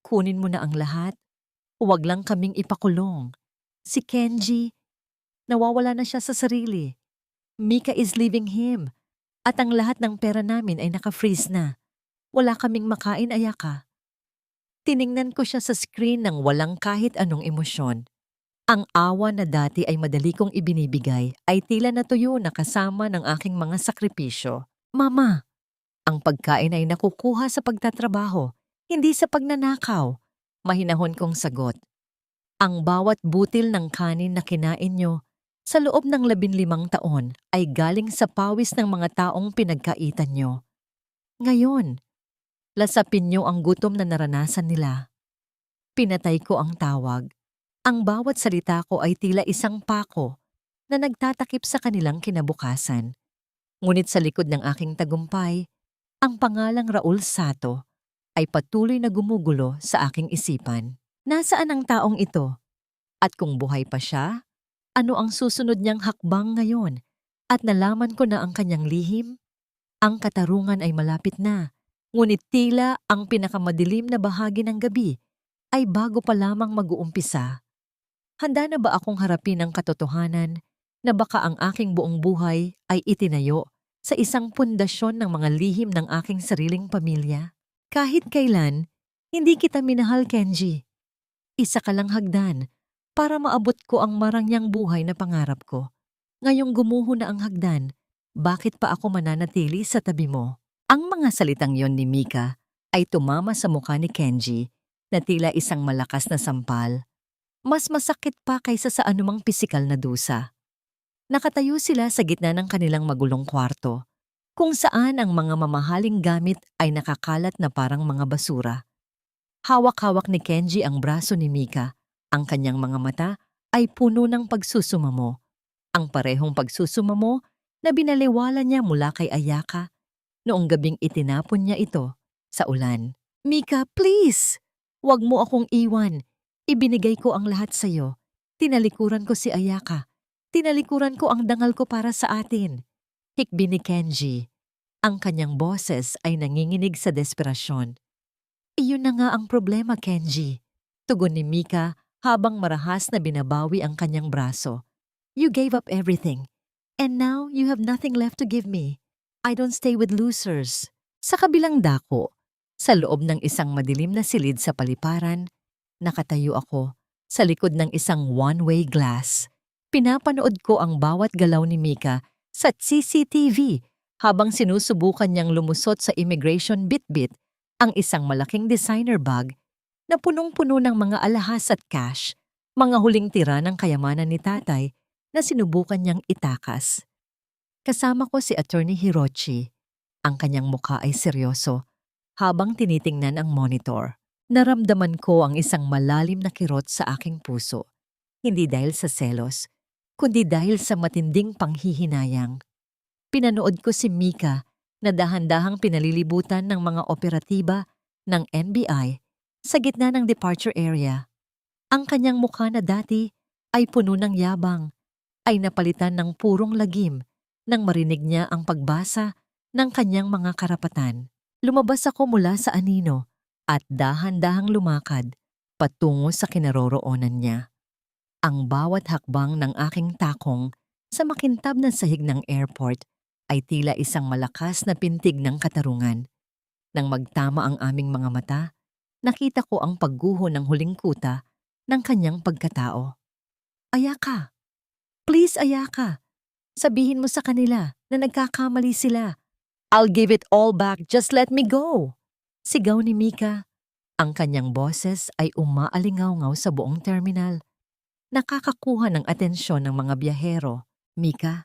Kunin mo na ang lahat. Huwag lang kaming ipakulong. Si Kenji, nawawala na siya sa sarili. Mika is leaving him. At ang lahat ng pera namin ay naka-freeze na. Wala kaming makain, Ayaka. Tiningnan ko siya sa screen ng walang kahit anong emosyon. Ang awa na dati ay madali kong ibinibigay ay tila natuyo na kasama ng aking mga sakripisyo. Mama, ang pagkain ay nakukuha sa pagtatrabaho, hindi sa pagnanakaw. Mahinahon kong sagot. Ang bawat butil ng kanin na kinain nyo sa loob ng 15 taon ay galing sa pawis ng mga taong pinagkaitan nyo. Ngayon, lasapin nyo ang gutom na naranasan nila. Pinatay ko ang tawag. Ang bawat salita ko ay tila isang pako na nagtatakip sa kanilang kinabukasan. Ngunit sa likod ng aking tagumpay, ang pangalang Raul Sato ay patuloy na gumugulo sa aking isipan. Nasaan ang taong ito? At kung buhay pa siya, ano ang susunod niyang hakbang ngayon? At nalaman ko na ang kanyang lihim? Ang katarungan ay malapit na, ngunit tila ang pinakamadilim na bahagi ng gabi ay bago pa lamang mag-uumpisa. Handa na ba akong harapin ang katotohanan na baka ang aking buong buhay ay itinayo sa isang pundasyon ng mga lihim ng aking sariling pamilya? Kahit kailan, hindi kita minahal, Kenji. Isa ka lang hagdan para maabot ko ang marangyang buhay na pangarap ko. Ngayong gumuho na ang hagdan, bakit pa ako mananatili sa tabi mo? Ang mga salitang yon ni Mika ay tumama sa mukha ni Kenji na tila isang malakas na sampal. Mas masakit pa kaysa sa anumang pisikal na dusa. Nakatayo sila sa gitna ng kanilang magulong kwarto, kung saan ang mga mamahaling gamit ay nakakalat na parang mga basura. Hawak-hawak ni Kenji ang braso ni Mika. Ang kanyang mga mata ay puno ng pagsusumamo. Ang parehong pagsusumamo na binaliwala niya mula kay Ayaka noong gabing itinapon niya ito sa ulan. Mika, please! Huwag mo akong iwan. Ibinigay ko ang lahat sa'yo. Tinalikuran ko si Ayaka. Tinalikuran ko ang dangal ko para sa atin. Hikbi ni Kenji. Ang kanyang boses ay nanginginig sa desperasyon. Iyon na nga ang problema, Kenji. Tugon ni Mika habang marahas na binabawi ang kanyang braso. You gave up everything. And now you have nothing left to give me. I don't stay with losers. Sa kabilang dako, sa loob ng isang madilim na silid sa paliparan, nakatayo ako sa likod ng isang one-way glass. Pinapanood ko ang bawat galaw ni Mika sa CCTV habang sinusubukan niyang lumusot sa immigration bit-bit ang isang malaking designer bag na punong-puno ng mga alahas at cash Mga huling tira ng kayamanan ni tatay na sinubukan niyang itakas. Kasama ko si Attorney Hirochi. Ang kanyang mukha ay seryoso habang tinitingnan ang monitor. Naramdaman ko ang isang malalim na kirot sa aking puso. Hindi dahil sa selos, kundi dahil sa matinding panghihinayang. Pinanood ko si Mika na dahan-dahang pinalilibutan ng mga operatiba ng NBI sa gitna ng departure area. Ang kanyang mukha na dati ay puno ng yabang ay napalitan ng purong lagim nang marinig niya ang pagbasa ng kanyang mga karapatan. Lumabas ako mula sa anino at dahan-dahang lumakad patungo sa kinaroroonan niya. Ang bawat hakbang ng aking takong sa makintab na sahig ng airport ay tila isang malakas na pintig ng katarungan. Nang magtama ang aming mga mata, nakita ko ang pagguho ng huling kuta ng kanyang pagkatao. Ayaka! Please, Ayaka! Sabihin mo sa kanila na nagkakamali sila. I'll give it all back, just let me go! Sigaw ni Mika. Ang kanyang boses ay umaalingaw-ngaw sa buong terminal. Nakakakuha ng atensyon ng mga biyahero. Mika,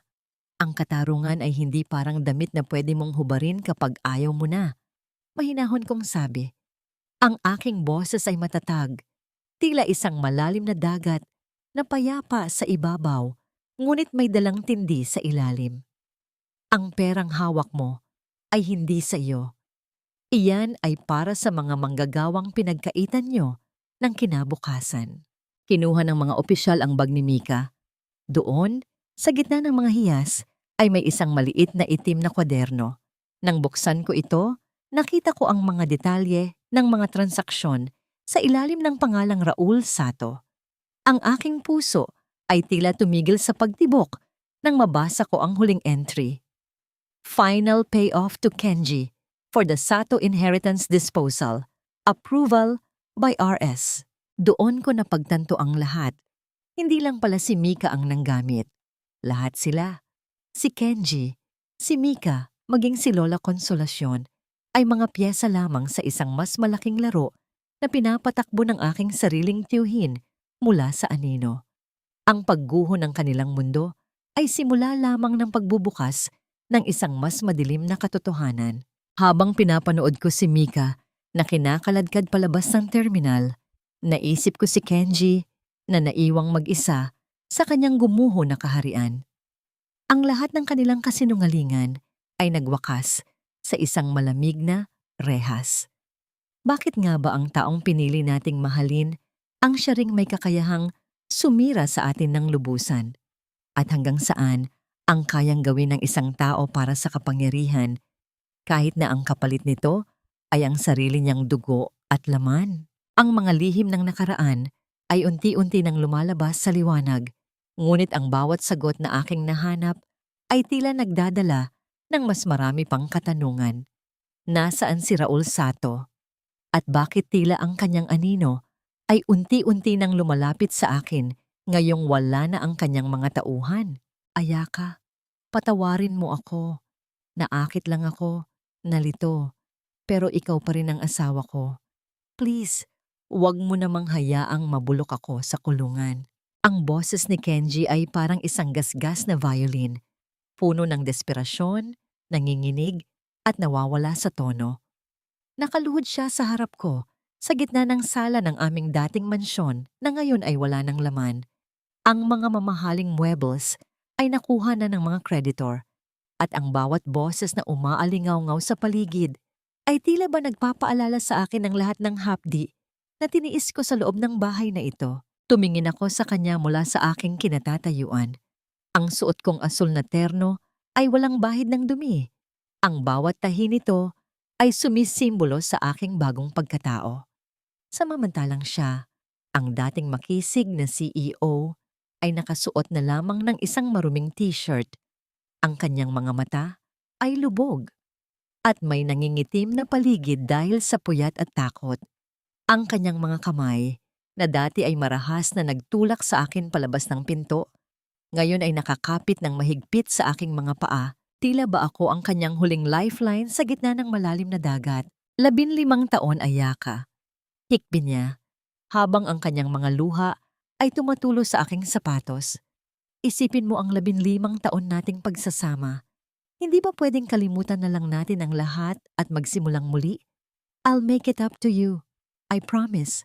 ang katarungan ay hindi parang damit na pwede mong hubarin kapag ayaw mo na. Mahinahon kong sabi. Ang aking boses ay matatag. Tila isang malalim na dagat na payapa sa ibabaw, ngunit may dalang tindi sa ilalim. Ang perang hawak mo ay hindi sa iyo. Iyan ay para sa mga manggagawang pinagkaitan nyo ng kinabukasan. Kinuha ng mga opisyal ang bag ni Mika. Doon, sa gitna ng mga hiyas, ay may isang maliit na itim na kwaderno. Nang buksan ko ito, nakita ko ang mga detalye ng mga transaksyon sa ilalim ng pangalang Raul Sato. Ang aking puso ay tila tumigil sa pagtibok nang mabasa ko ang huling entry. Final payoff to Kenji for the Sato Inheritance Disposal. Approval by RS. Doon ko napagtanto ang lahat. Hindi lang pala si Mika ang nanggamit. Lahat sila. Si Kenji, si Mika, maging si Lola Consolacion ay mga piyesa lamang sa isang mas malaking laro na pinapatakbo ng aking sariling tiyuhin mula sa anino. Ang pagguho ng kanilang mundo ay simula lamang ng pagbubukas ng isang mas madilim na katotohanan. Habang pinapanood ko si Mika na kinakaladkad palabas ng terminal, naisip ko si Kenji na naiwang mag-isa sa kanyang gumuho na kaharian. Ang lahat ng kanilang kasinungalingan ay nagwakas sa isang malamig na rehas. Bakit nga ba ang taong pinili nating mahalin ang siya ring may kakayahang sumira sa atin ng lubusan? At hanggang saan ang kayang gawin ng isang tao para sa kapangyarihan kahit na ang kapalit nito ay ang sarili niyang dugo at laman? Ang mga lihim ng nakaraan ay unti-unti nang lumalabas sa liwanag, ngunit ang bawat sagot na aking nahanap ay tila nagdadala ng mas marami pang katanungan. Nasaan si Raul Sato? At bakit tila ang kanyang anino ay unti-unti nang lumalapit sa akin ngayong wala na ang kanyang mga tauhan? Ayaka, patawarin mo ako. Naakit lang ako, nalito, pero ikaw pa rin ang asawa ko. Please, huwag mo namang hayaang mabulok ako sa kulungan. Ang boses ni Kenji ay parang isang gasgas na violin, puno ng desperasyon, nanginginig, at nawawala sa tono. Nakaluhod siya sa harap ko, sa gitna ng sala ng aming dating mansyon na ngayon ay wala ng laman. Ang mga mamahaling muebles ay nakuha na ng mga kreditor, at ang bawat boses na umaalingaw-ngaw sa paligid ay tila ba nagpapaalala sa akin ng lahat ng hapdi na tiniis ko sa loob ng bahay na ito. Tumingin ako sa kanya mula sa aking kinatatayuan. Ang suot kong asul na terno ay walang bahid ng dumi. Ang bawat tahi nito ay sumisimbolo sa aking bagong pagkatao. Samantalang siya, ang dating makisig na CEO, ay nakasuot na lamang ng isang maruming t-shirt. Ang kanyang mga mata ay lubog at may nangingitim na paligid dahil sa puyat at takot. Ang kanyang mga kamay, na dati ay marahas na nagtulak sa akin palabas ng pinto, ngayon ay nakakapit ng mahigpit sa aking mga paa. Tila ba ako ang kanyang huling lifeline sa gitna ng malalim na dagat. 15 taon, Ayaka. Hikbi niya, habang ang kanyang mga luha ay tumatulo sa aking sapatos. Isipin mo ang 15 taon nating pagsasama. Hindi ba pwedeng kalimutan na lang natin ang lahat at magsimulang muli? I'll make it up to you. I promise.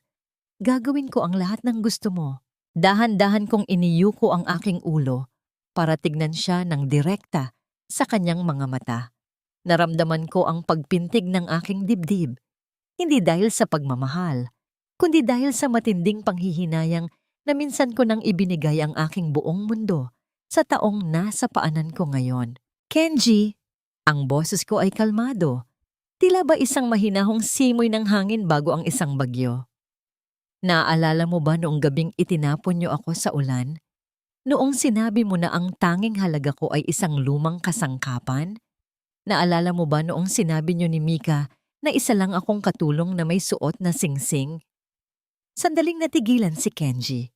Gagawin ko ang lahat ng gusto mo. Dahan-dahan kong iniyuko ang aking ulo para tignan siya ng direkta sa kanyang mga mata. Naramdaman ko ang pagpintig ng aking dibdib. Hindi dahil sa pagmamahal, kundi dahil sa matinding panghihinayang na minsan ko nang ibinigay ang aking buong mundo sa taong nasa paanan ko ngayon. Kenji, ang boses ko ay kalmado. Tila ba isang mahinahong simoy ng hangin bago ang isang bagyo? Naaalala mo ba noong gabing itinapon niyo ako sa ulan? Noong sinabi mo na ang tanging halaga ko ay isang lumang kasangkapan? Naalala mo ba noong sinabi niyo ni Mika na isa lang akong katulong na may suot na singsing? Sandaling natigilan si Kenji.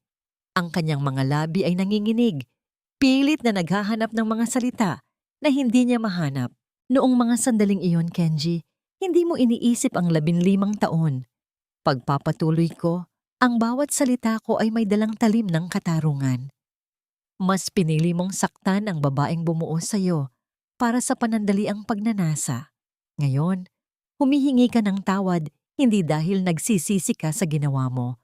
Ang kanyang mga labi ay nanginginig. Pilit na naghahanap ng mga salita na hindi niya mahanap. Noong mga sandaling iyon, Kenji, hindi mo iniisip ang 15 taon. Pagpapatuloy ko, ang bawat salita ko ay may dalang talim ng katarungan. Mas pinili mong saktan ang babaeng bumuo sa'yo para sa panandaliang pagnanasa. Ngayon, humihingi ka ng tawad hindi dahil nagsisisi ka sa ginawa mo,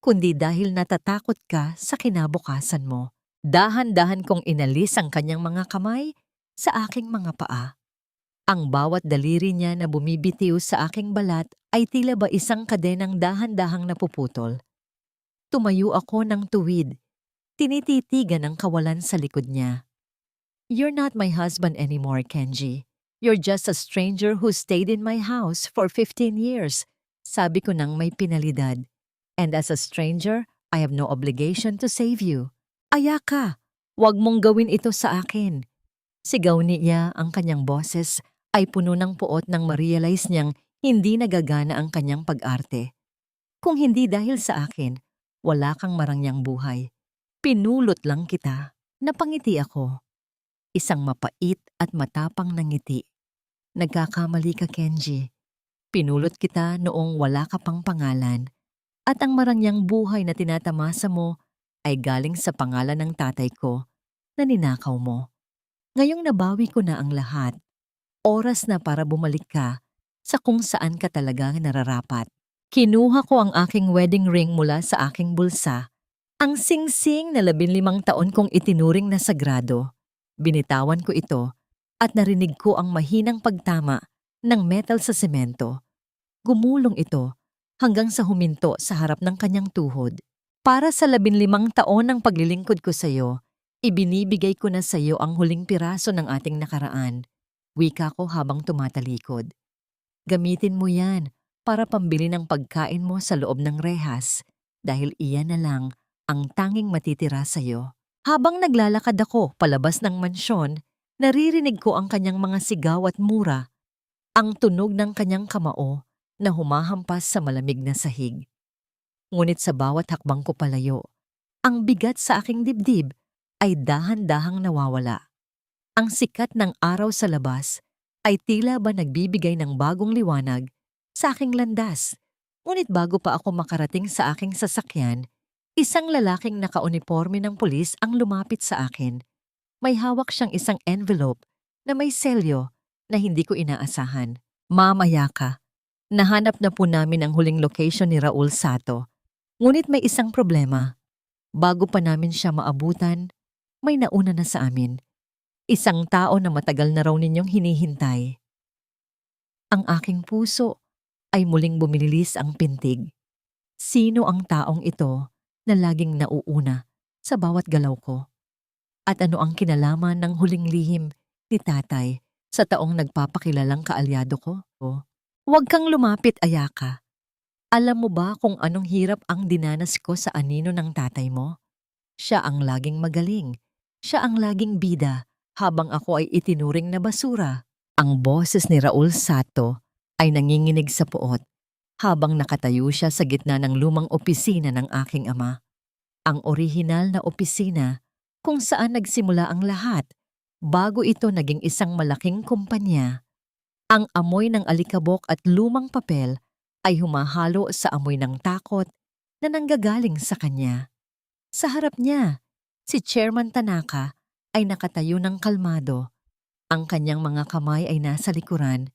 kundi dahil natatakot ka sa kinabukasan mo. Dahan-dahan kong inalis ang kanyang mga kamay sa aking mga paa. Ang bawat daliri niya na bumibitiw sa aking balat ay tila ba isang kadenang dahan-dahang napuputol. Tumayo ako ng tuwid, tinititigan ang kawalan sa likod niya. You're not my husband anymore, Kenji. You're just a stranger who stayed in my house for 15 years. Sabi ko nang may pinalidad. And as a stranger, I have no obligation to save you. Ayaka, wag mong gawin ito sa akin. Sigaw niya, ang kanyang boses ay puno ng puot nang ma-realize niyang hindi nagagana ang kanyang pag-arte. Kung hindi dahil sa akin, wala kang marangyang buhay. Pinulot lang kita. Napangiti ako. Isang mapait at matapang na ngiti. Nagkakamali ka, Kenji. Pinulot kita noong wala ka pang pangalan. At ang marangyang buhay na tinatamasa mo ay galing sa pangalan ng tatay ko na ninakaw mo. Ngayong nabawi ko na ang lahat, oras na para bumalik ka sa kung saan ka talaga nararapat. Kinuha ko ang aking wedding ring mula sa aking bulsa. Ang singsing na 15 taon kong itinuring na sagrado. Binitawan ko ito at narinig ko ang mahinang pagtama ng metal sa semento. Gumulong ito hanggang sa huminto sa harap ng kanyang tuhod. Para sa 15 taon ng paglilingkod ko sa iyo, ibinibigay ko na sa iyo ang huling piraso ng ating nakaraan. Wika ko habang tumatalikod. Gamitin mo yan para pambili ng pagkain mo sa loob ng rehas dahil iyan na lang ang tanging matitira sa iyo. Habang naglalakad ako palabas ng mansyon, naririnig ko ang kanyang mga sigaw at mura, ang tunog ng kanyang kamao na humahampas sa malamig na sahig. Ngunit sa bawat hakbang ko palayo, ang bigat sa aking dibdib ay dahan-dahang nawawala. Ang sikat ng araw sa labas ay tila ba nagbibigay ng bagong liwanag sa aking landas. Ngunit bago pa ako makarating sa aking sasakyan, isang lalaking nakauniporme ng pulis ang lumapit sa akin. May hawak siyang isang envelope na may selyo na hindi ko inaasahan. Mamaya ka. Nahanap na po namin ang huling location ni Raul Sato. Ngunit may isang problema. Bago pa namin siya maabutan, may nauna na sa amin. Isang tao na matagal na raw ninyong hinihintay. Ang aking puso ay muling bumililis ang pintig. Sino ang taong ito na laging nauuna sa bawat galaw ko? At ano ang kinalaman ng huling lihim ni tatay sa taong nagpapakilalang kaalyado ko? Huwag kang lumapit, Ayaka. Alam mo ba kung anong hirap ang dinanas ko sa anino ng tatay mo? Siya ang laging magaling. Siya ang laging bida habang ako ay itinuring na basura. Ang boses ni Raul Sato ay nanginginig sa puot habang nakatayo siya sa gitna ng lumang opisina ng aking ama. Ang orihinal na opisina kung saan nagsimula ang lahat bago ito naging isang malaking kumpanya. Ang amoy ng alikabok at lumang papel ay humahalo sa amoy ng takot na nanggagaling sa kanya. Sa harap niya, si Chairman Tanaka ay nakatayo ng kalmado. Ang kanyang mga kamay ay nasa likuran.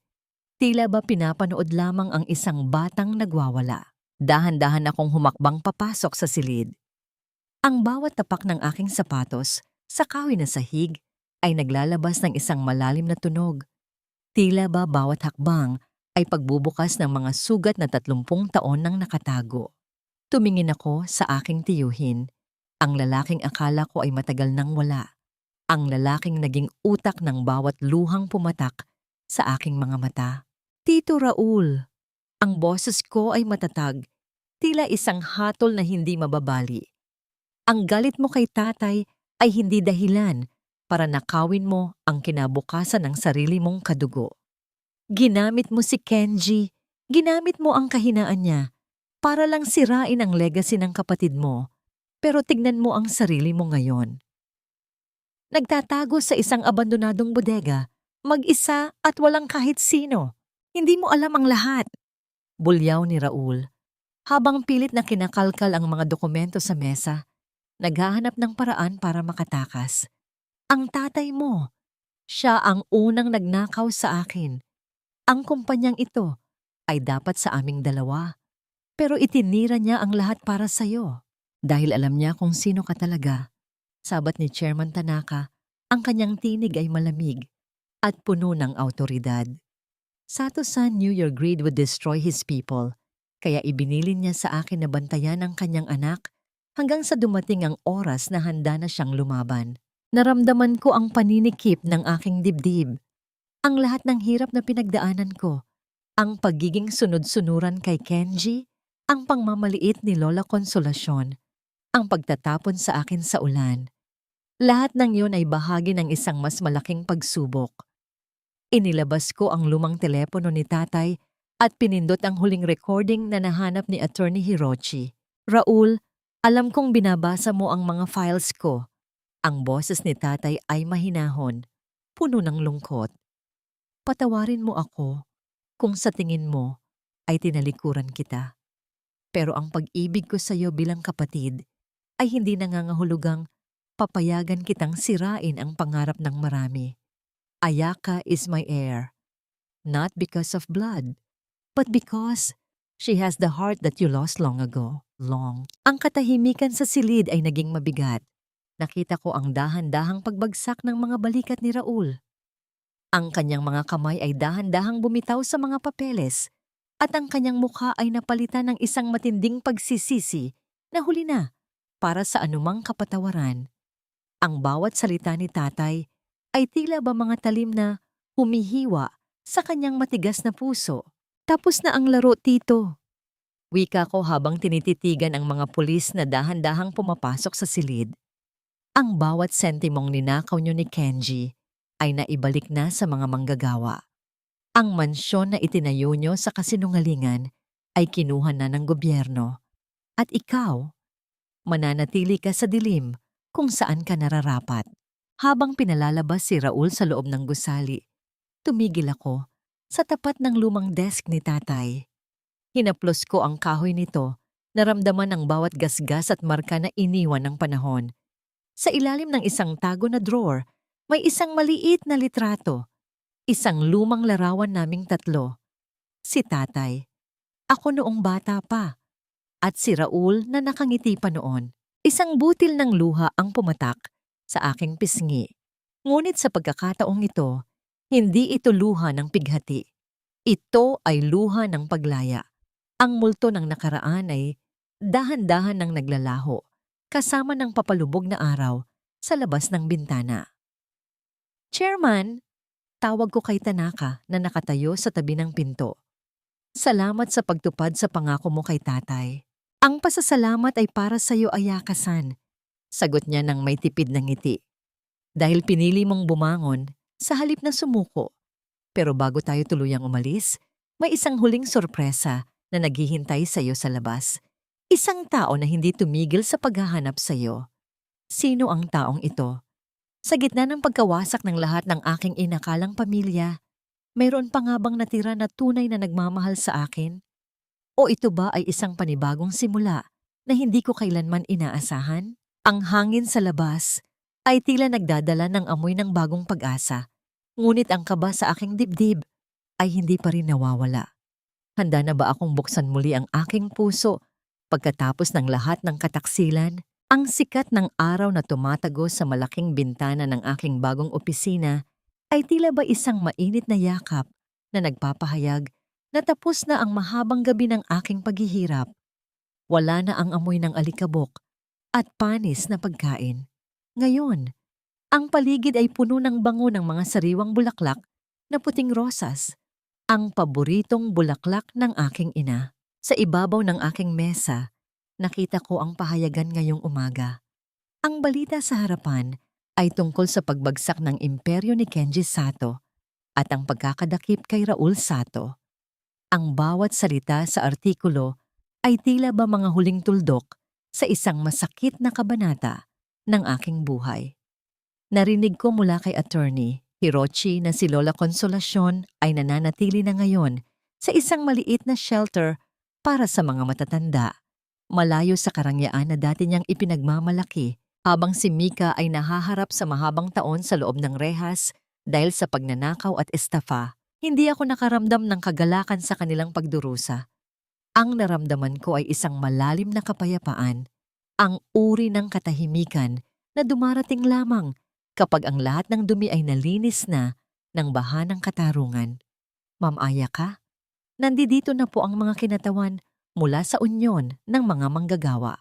Tila ba pinapanood lamang ang isang batang nagwawala. Dahan-dahan akong humakbang papasok sa silid. Ang bawat tapak ng aking sapatos sa kahoy na sahig ay naglalabas ng isang malalim na tunog. Tila ba bawat hakbang ay pagbubukas ng mga sugat na 30 taon nang nakatago. Tumingin ako sa aking tiyuhin. Ang lalaking akala ko ay matagal nang wala. Ang lalaking naging utak ng bawat luhang pumatak sa aking mga mata. Tito Raul, ang boses ko ay matatag, tila isang hatol na hindi mababali. Ang galit mo kay tatay ay hindi dahilan para nakawin mo ang kinabukasan ng sarili mong kadugo. Ginamit mo si Kenji, ginamit mo ang kahinaan niya para lang sirain ang legacy ng kapatid mo. Pero tignan mo ang sarili mo ngayon. Nagtatago sa isang abandonadong bodega, mag-isa at walang kahit sino. Hindi mo alam ang lahat. Bulyaw ni Raul. Habang pilit na kinakalkal ang mga dokumento sa mesa, naghahanap ng paraan para makatakas. Ang tatay mo, siya ang unang nagnakaw sa akin. Ang kumpanyang ito ay dapat sa aming dalawa. Pero itinira niya ang lahat para sa'yo. Dahil alam niya kung sino ka talaga. Sabat ni Chairman Tanaka, ang kanyang tinig ay malamig at puno ng awtoridad. Sato-san knew your greed would destroy his people, kaya ibinilin niya sa akin na bantayan ang kanyang anak hanggang sa dumating ang oras na handa na siyang lumaban. Naramdaman ko ang paninikip ng aking dibdib. Ang lahat ng hirap na pinagdaanan ko, ang pagiging sunod-sunuran kay Kenji, ang pangmamaliit ni Lola Consolacion, ang pagtatapon sa akin sa ulan. Lahat ng yun ay bahagi ng isang mas malaking pagsubok. Inilabas ko ang lumang telepono ni tatay at pinindot ang huling recording na nahanap ni Attorney Hirochi. Raul, alam kong binabasa mo ang mga files ko. Ang boses ni tatay ay mahinahon, puno ng lungkot. Patawarin mo ako kung sa tingin mo ay tinalikuran kita. Pero ang pag-ibig ko sa iyo bilang kapatid ay hindi nangangahulugang papayagan kitang sirain ang pangarap ng marami. Ayaka is my heir, not because of blood, but because she has the heart that you lost long ago. Ang katahimikan sa silid ay naging mabigat. Nakita ko ang dahan-dahang pagbagsak ng mga balikat ni Raul. Ang kanyang mga kamay ay dahan-dahang bumitaw sa mga papeles at ang kanyang mukha ay napalitan ng isang matinding pagsisisi na huli na para sa anumang kapatawaran. Ang bawat salita ni tatay ay tila ba mga talim na humihiwa sa kanyang matigas na puso. Tapos na ang laro, tito. Wika ko habang tinititigan ang mga pulis na dahan-dahang pumapasok sa silid. Ang bawat sentimong ninakaw niyo ni Kenji ay naibalik na sa mga manggagawa. Ang mansyon na itinayo niyo sa kasinungalingan ay kinuha na ng gobyerno. At ikaw, mananatili ka sa dilim kung saan ka nararapat. Habang pinalalabas si Raul sa loob ng gusali, tumigil ako sa tapat ng lumang desk ni tatay. Hinaplos ko ang kahoy nito, naramdaman ang bawat gasgas at marka na iniwan ng panahon. Sa ilalim ng isang tago na drawer, may isang maliit na litrato. Isang lumang larawan naming tatlo. Si tatay, ako noong bata pa, at si Raul na nakangiti pa noon. Isang butil ng luha ang pumatak sa aking pisngi. Ngunit sa pagkakataong ito, hindi ito luha ng pighati. Ito ay luha ng paglaya. Ang multo ng nakaraan ay dahan-dahan nang naglalaho, kasama ng papalubog na araw sa labas ng bintana. Chairman, tawag ko kay Tanaka na nakatayo sa tabi ng pinto. Salamat sa pagtupad sa pangako mo kay tatay. Ang pasasalamat ay para sa iyo, Ayaka-san. Sagot niya ng may tipid na ngiti. Dahil pinili mong bumangon sa halip na sumuko. Pero bago tayo tuluyang umalis, may isang huling sorpresa na naghihintay sa iyo sa labas. Isang tao na hindi tumigil sa paghahanap sa iyo. Sino ang taong ito? Sa gitna ng pagkawasak ng lahat ng aking inakalang pamilya, mayroon pa nga bang natira na tunay na nagmamahal sa akin? O ito ba ay isang panibagong simula na hindi ko kailanman inaasahan? Ang hangin sa labas ay tila nagdadala ng amoy ng bagong pag-asa, ngunit ang kaba sa aking dibdib ay hindi pa rin nawawala. Handa na ba akong buksan muli ang aking puso pagkatapos ng lahat ng kataksilan? Ang sikat ng araw na tumatagos sa malaking bintana ng aking bagong opisina ay tila ba isang mainit na yakap na nagpapahayag na tapos na ang mahabang gabi ng aking paghihirap. Wala na ang amoy ng alikabok at panis na pagkain. Ngayon, ang paligid ay puno ng bango ng mga sariwang bulaklak na puting rosas, ang paboritong bulaklak ng aking ina. Sa ibabaw ng aking mesa, nakita ko ang pahayagan ngayong umaga. Ang balita sa harapan ay tungkol sa pagbagsak ng imperyo ni Kenji Sato at ang pagkakadakip kay Raul Sato. Ang bawat salita sa artikulo ay tila ba mga huling tuldok sa isang masakit na kabanata ng aking buhay. Narinig ko mula kay attorney Hirochi na si Lola Consolacion ay nananatili na ngayon sa isang maliit na shelter para sa mga matatanda, malayo sa karangyaan na dati niyang ipinagmamalaki, habang si Mika ay nahaharap sa mahabang taon sa loob ng rehas dahil sa pagnanakaw at estafa. Hindi ako nakaramdam ng kagalakan sa kanilang pagdurusa. Ang naramdaman ko ay isang malalim na kapayapaan, ang uri ng katahimikan na dumarating lamang kapag ang lahat ng dumi ay nalinis na ng baha ng katarungan. Ma'am Ayaka, nandito na po ang mga kinatawan mula sa unyon ng mga manggagawa.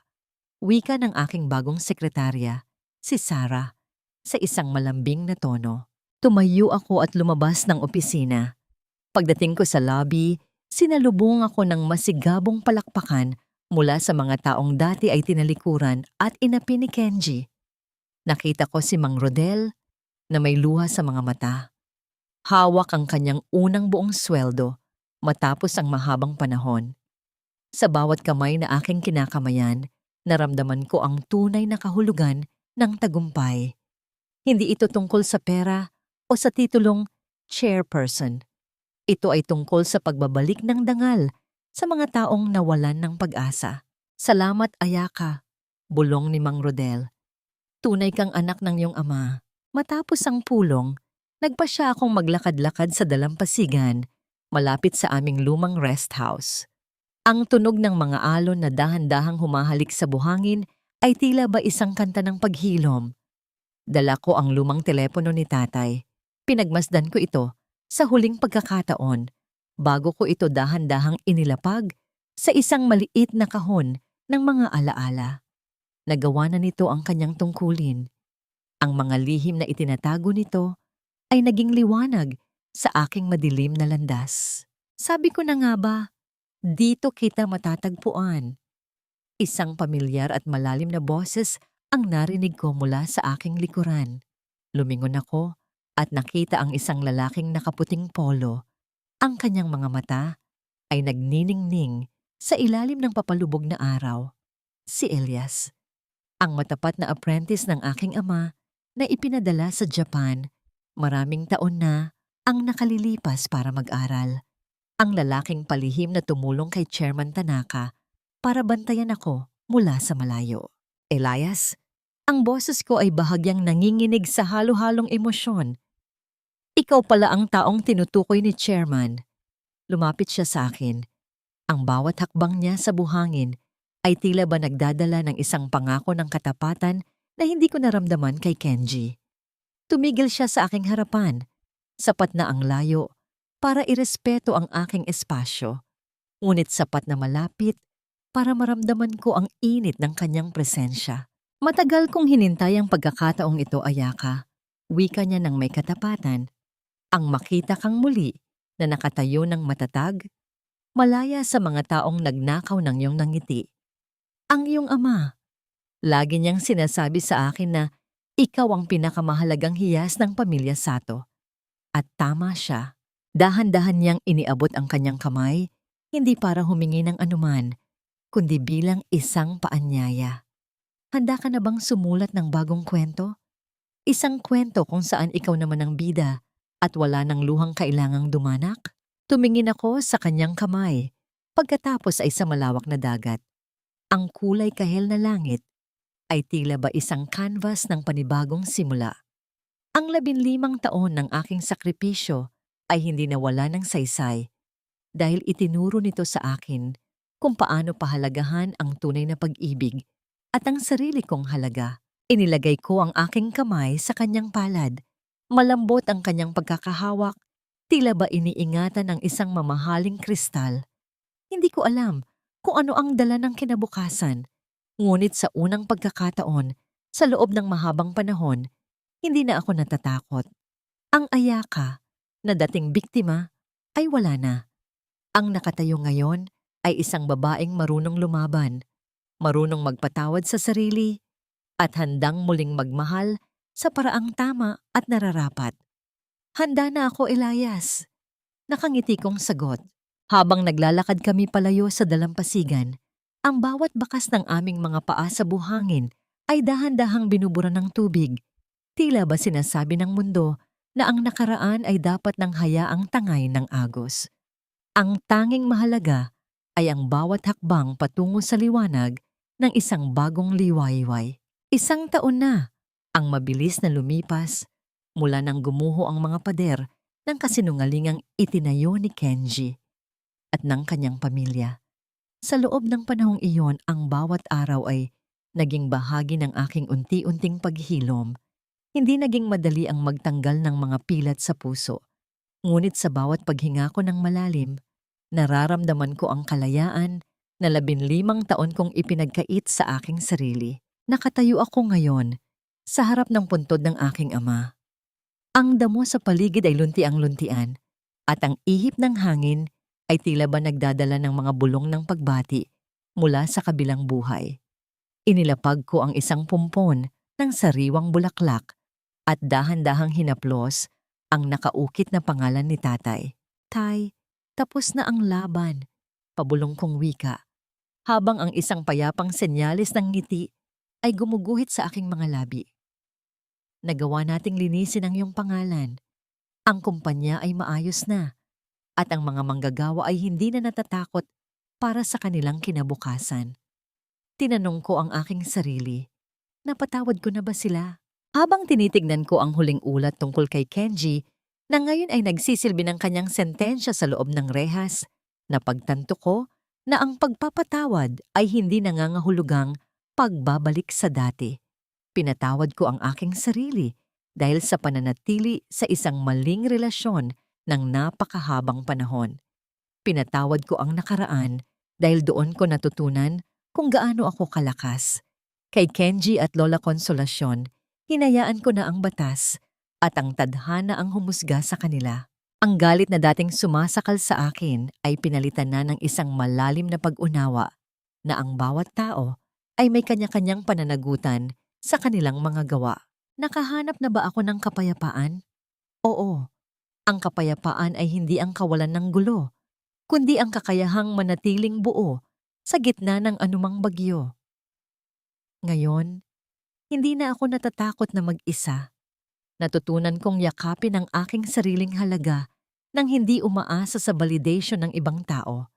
Wika ng aking bagong sekretarya, si Sarah, sa isang malambing na tono. Tumayo ako at lumabas ng opisina. Pagdating ko sa lobby, sinalubong ako ng masigabong palakpakan mula sa mga taong dati ay tinalikuran at inapi ni Kenji. Nakita ko si Mang Rodel na may luha sa mga mata. Hawak ang kanyang unang buong sweldo matapos ang mahabang panahon. Sa bawat kamay na aking kinakamayan, naramdaman ko ang tunay na kahulugan ng tagumpay. Hindi ito tungkol sa pera o sa titulong chairperson. Ito ay tungkol sa pagbabalik ng dangal sa mga taong nawalan ng pag-asa. Salamat, Ayaka, bulong ni Mang Rodel. Tunay kang anak ng iyong ama. Matapos ang pulong, nagpa siya akong maglakad-lakad sa dalampasigan malapit sa aming lumang rest house. Ang tunog ng mga alon na dahan-dahang humahalik sa buhangin ay tila ba isang kanta ng paghilom. Dala ko ang lumang telepono ni tatay. Pinagmasdan ko ito sa huling pagkakataon bago ko ito dahan-dahang inilapag sa isang maliit na kahon ng mga alaala. Nagawa na nito ang kanyang tungkulin. Ang mga lihim na itinatago nito ay naging liwanag sa aking madilim na landas. Sabi ko na nga ba, dito kita matatagpuan. Isang pamilyar at malalim na boses ang narinig ko mula sa aking likuran. Lumingon ako at nakita ang isang lalaking nakaputing polo. Ang kanyang mga mata ay nagniningning sa ilalim ng papalubog na araw. Si Elias, ang matapat na apprentice ng aking ama na ipinadala sa Japan. Maraming taon na ang nakalilipas para mag-aral. Ang lalaking palihim na tumulong kay Chairman Tanaka para bantayan ako mula sa malayo. Elias, ang boses ko ay bahagyang nanginginig sa halo-halong emosyon. Ikaw pala ang taong tinutukoy ni Chairman. Lumapit siya sa akin. Ang bawat hakbang niya sa buhangin ay tila ba nagdadala ng isang pangako ng katapatan na hindi ko naramdaman kay Kenji. Tumigil siya sa aking harapan. Sapat na ang layo para irespeto ang aking espasyo, ngunit sapat na malapit para maramdaman ko ang init ng kanyang presensya. Matagal kong hinintay ang pagkakataong ito, Ayaka. Wika niya ng may katapatan. Ang makita kang muli na nakatayo ng matatag, malaya sa mga taong nagnakaw ng iyong nangiti. Ang iyong ama. Lagi niyang sinasabi sa akin na ikaw ang pinakamahalagang hiyas ng pamilya Sato. At tama siya. Dahan-dahan niyang iniabot ang kanyang kamay, hindi para humingi ng anuman, kundi bilang isang paanyaya. Handa ka na bang sumulat ng bagong kwento? Isang kwento kung saan ikaw naman ang bida at wala ng luhang kailangang dumanak? Tumingin ako sa kanyang kamay, pagkatapos ay sa malawak na dagat. Ang kulay kahel na langit, ay tila ba isang canvas ng panibagong simula. Ang 15 taon ng aking sakripisyo ay hindi nawala ng saysay dahil itinuro nito sa akin kung paano pahalagahan ang tunay na pag-ibig at ang sarili kong halaga. Inilagay ko ang aking kamay sa kanyang palad. Malambot ang kanyang pagkakahawak, tila ba iniingatan ng isang mamahaling kristal. Hindi ko alam kung ano ang dala ng kinabukasan, ngunit sa unang pagkakataon, sa loob ng mahabang panahon, hindi na ako natatakot. Ang Ayaka, na dating biktima, ay wala na. Ang nakatayo ngayon ay isang babaeng marunong lumaban, marunong magpatawad sa sarili, at handang muling magmahal sa paraang tama at nararapat. Handa na ako, Elias. Nakangiti kong sagot. Habang naglalakad kami palayo sa dalampasigan, ang bawat bakas ng aming mga paa sa buhangin ay dahan-dahang binubura ng tubig. Tila ba sinasabi ng mundo na ang nakaraan ay dapat nang hayaang tangay ng agos. Ang tanging mahalaga ay ang bawat hakbang patungo sa liwanag ng isang bagong liwayway. 1 taon na ang mabilis na lumipas mula nang gumuho ang mga pader ng kasinungalingang itinayo ni Kenji at ng kanyang pamilya. Sa loob ng panahong iyon, ang bawat araw ay naging bahagi ng aking unti-unting paghilom. Hindi naging madali ang magtanggal ng mga pilat sa puso. Ngunit sa bawat paghinga ko ng malalim, nararamdaman ko ang kalayaan na 15 taon kong ipinagkait sa aking sarili. Nakatayo ako ngayon sa harap ng puntod ng aking ama. Ang damo sa paligid ay luntiang-luntian at ang ihip ng hangin ay tila ba nagdadala ng mga bulong ng pagbati mula sa kabilang buhay. Inilapag ko ang isang pumpon ng sariwang bulaklak at dahan-dahang hinaplos ang nakaukit na pangalan ni tatay. Tay, tapos na ang laban, pabulong kong wika, habang ang isang payapang senyalis ng ngiti ay gumuguhit sa aking mga labi. Nagawa nating linisin ang iyong pangalan. Ang kumpanya ay maayos na at ang mga manggagawa ay hindi na natatakot para sa kanilang kinabukasan. Tinanong ko ang aking sarili, napatawad ko na ba sila? Habang tinitignan ko ang huling ulat tungkol kay Kenji na ngayon ay nagsisilbi ng kanyang sentensya sa loob ng rehas, napagtanto ko na ang pagpapatawad ay hindi nangangahulugang pagbabalik sa dati. Pinatawad ko ang aking sarili dahil sa pananatili sa isang maling relasyon ng napakahabang panahon. Pinatawad ko ang nakaraan dahil doon ko natutunan kung gaano ako kalakas. Kay Kenji at Lola Consolacion, hinayaan ko na ang batas at ang tadhana ang humusga sa kanila. Ang galit na dating sumasakal sa akin ay pinalitan na ng isang malalim na pag-unawa na ang bawat tao ay may kanya-kanyang pananagutan sa kanilang mga gawa. Nakahanap na ba ako ng kapayapaan? Oo, ang kapayapaan ay hindi ang kawalan ng gulo, kundi ang kakayahang manatiling buo sa gitna ng anumang bagyo. Ngayon, hindi na ako natatakot na mag-isa. Natutunan kong yakapin ang aking sariling halaga nang hindi umaasa sa validation ng ibang tao.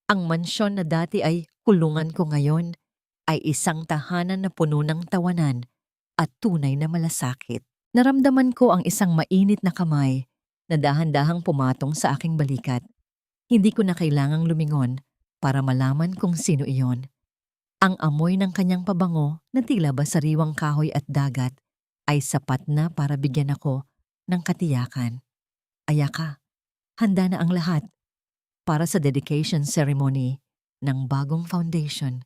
Ang mansyon na dati ay kulungan ko ngayon ay isang tahanan na puno ng tawanan at tunay na malasakit. Naramdaman ko ang isang mainit na kamay na dahan-dahang pumatong sa aking balikat. Hindi ko na kailangang lumingon para malaman kung sino iyon. Ang amoy ng kanyang pabango na tila ba sariwang kahoy at dagat ay sapat na para bigyan ako ng katiyakan. Ayaka, handa na ang lahat para sa dedication ceremony ng bagong foundation.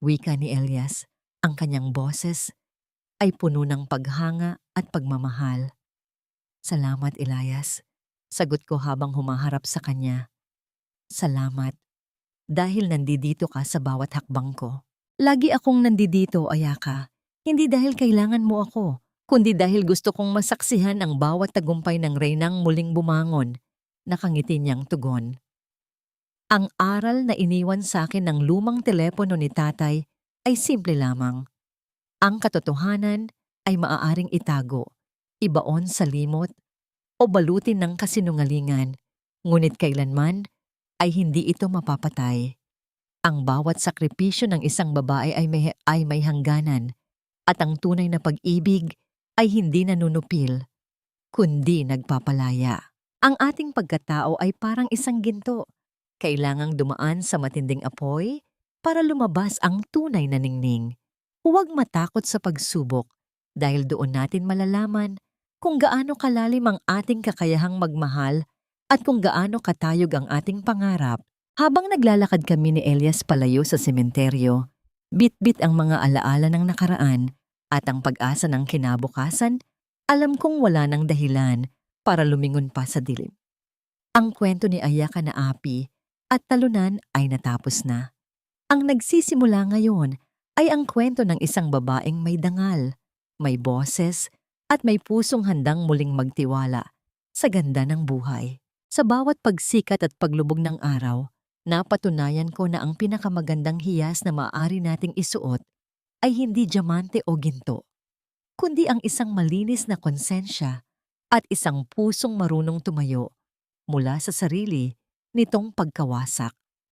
Wika ni Elias, ang kanyang boses ay puno ng paghanga at pagmamahal. Salamat, Elias. Sagot ko habang humaharap sa kanya. Salamat. Dahil nandito ka sa bawat hakbang ko. Lagi akong nandito, Ayaka. Hindi dahil kailangan mo ako, kundi dahil gusto kong masaksihan ang bawat tagumpay ng reynang muling bumangon. Nakangiti niyang tugon. Ang aral na iniwan sa akin ng lumang telepono ni tatay ay simple lamang. Ang katotohanan ay maaaring itago, ibaon sa limot, o balutin ng kasinungalingan, ngunit kailanman ay hindi ito mapapatay. Ang bawat sakripisyo ng isang babae ay may hangganan at ang tunay na pag-ibig ay hindi nanunupil, kundi nagpapalaya. Ang ating pagkatao ay parang isang ginto. Kailangang dumaan sa matinding apoy para lumabas ang tunay na ningning. Huwag matakot sa pagsubok dahil doon natin malalaman kung gaano kalalim ang ating kakayahang magmahal at kung gaano katayog ang ating pangarap. Habang naglalakad kami ni Elias palayo sa sementeryo, bit-bit ang mga alaala ng nakaraan at ang pag-asa ng kinabukasan, alam kong wala ng dahilan para lumingon pa sa dilim. Ang kwento ni Ayaka na api at talunan ay natapos na. Ang nagsisimula ngayon ay ang kwento ng isang babaeng may dangal, may boses at may pusong handang muling magtiwala sa ganda ng buhay. Sa bawat pagsikat at paglubog ng araw, napatunayan ko na ang pinakamagandang hiyas na maaari nating isuot ay hindi diamante o ginto, kundi ang isang malinis na konsensya at isang pusong marunong tumayo mula sa sarili nitong pagkawasak.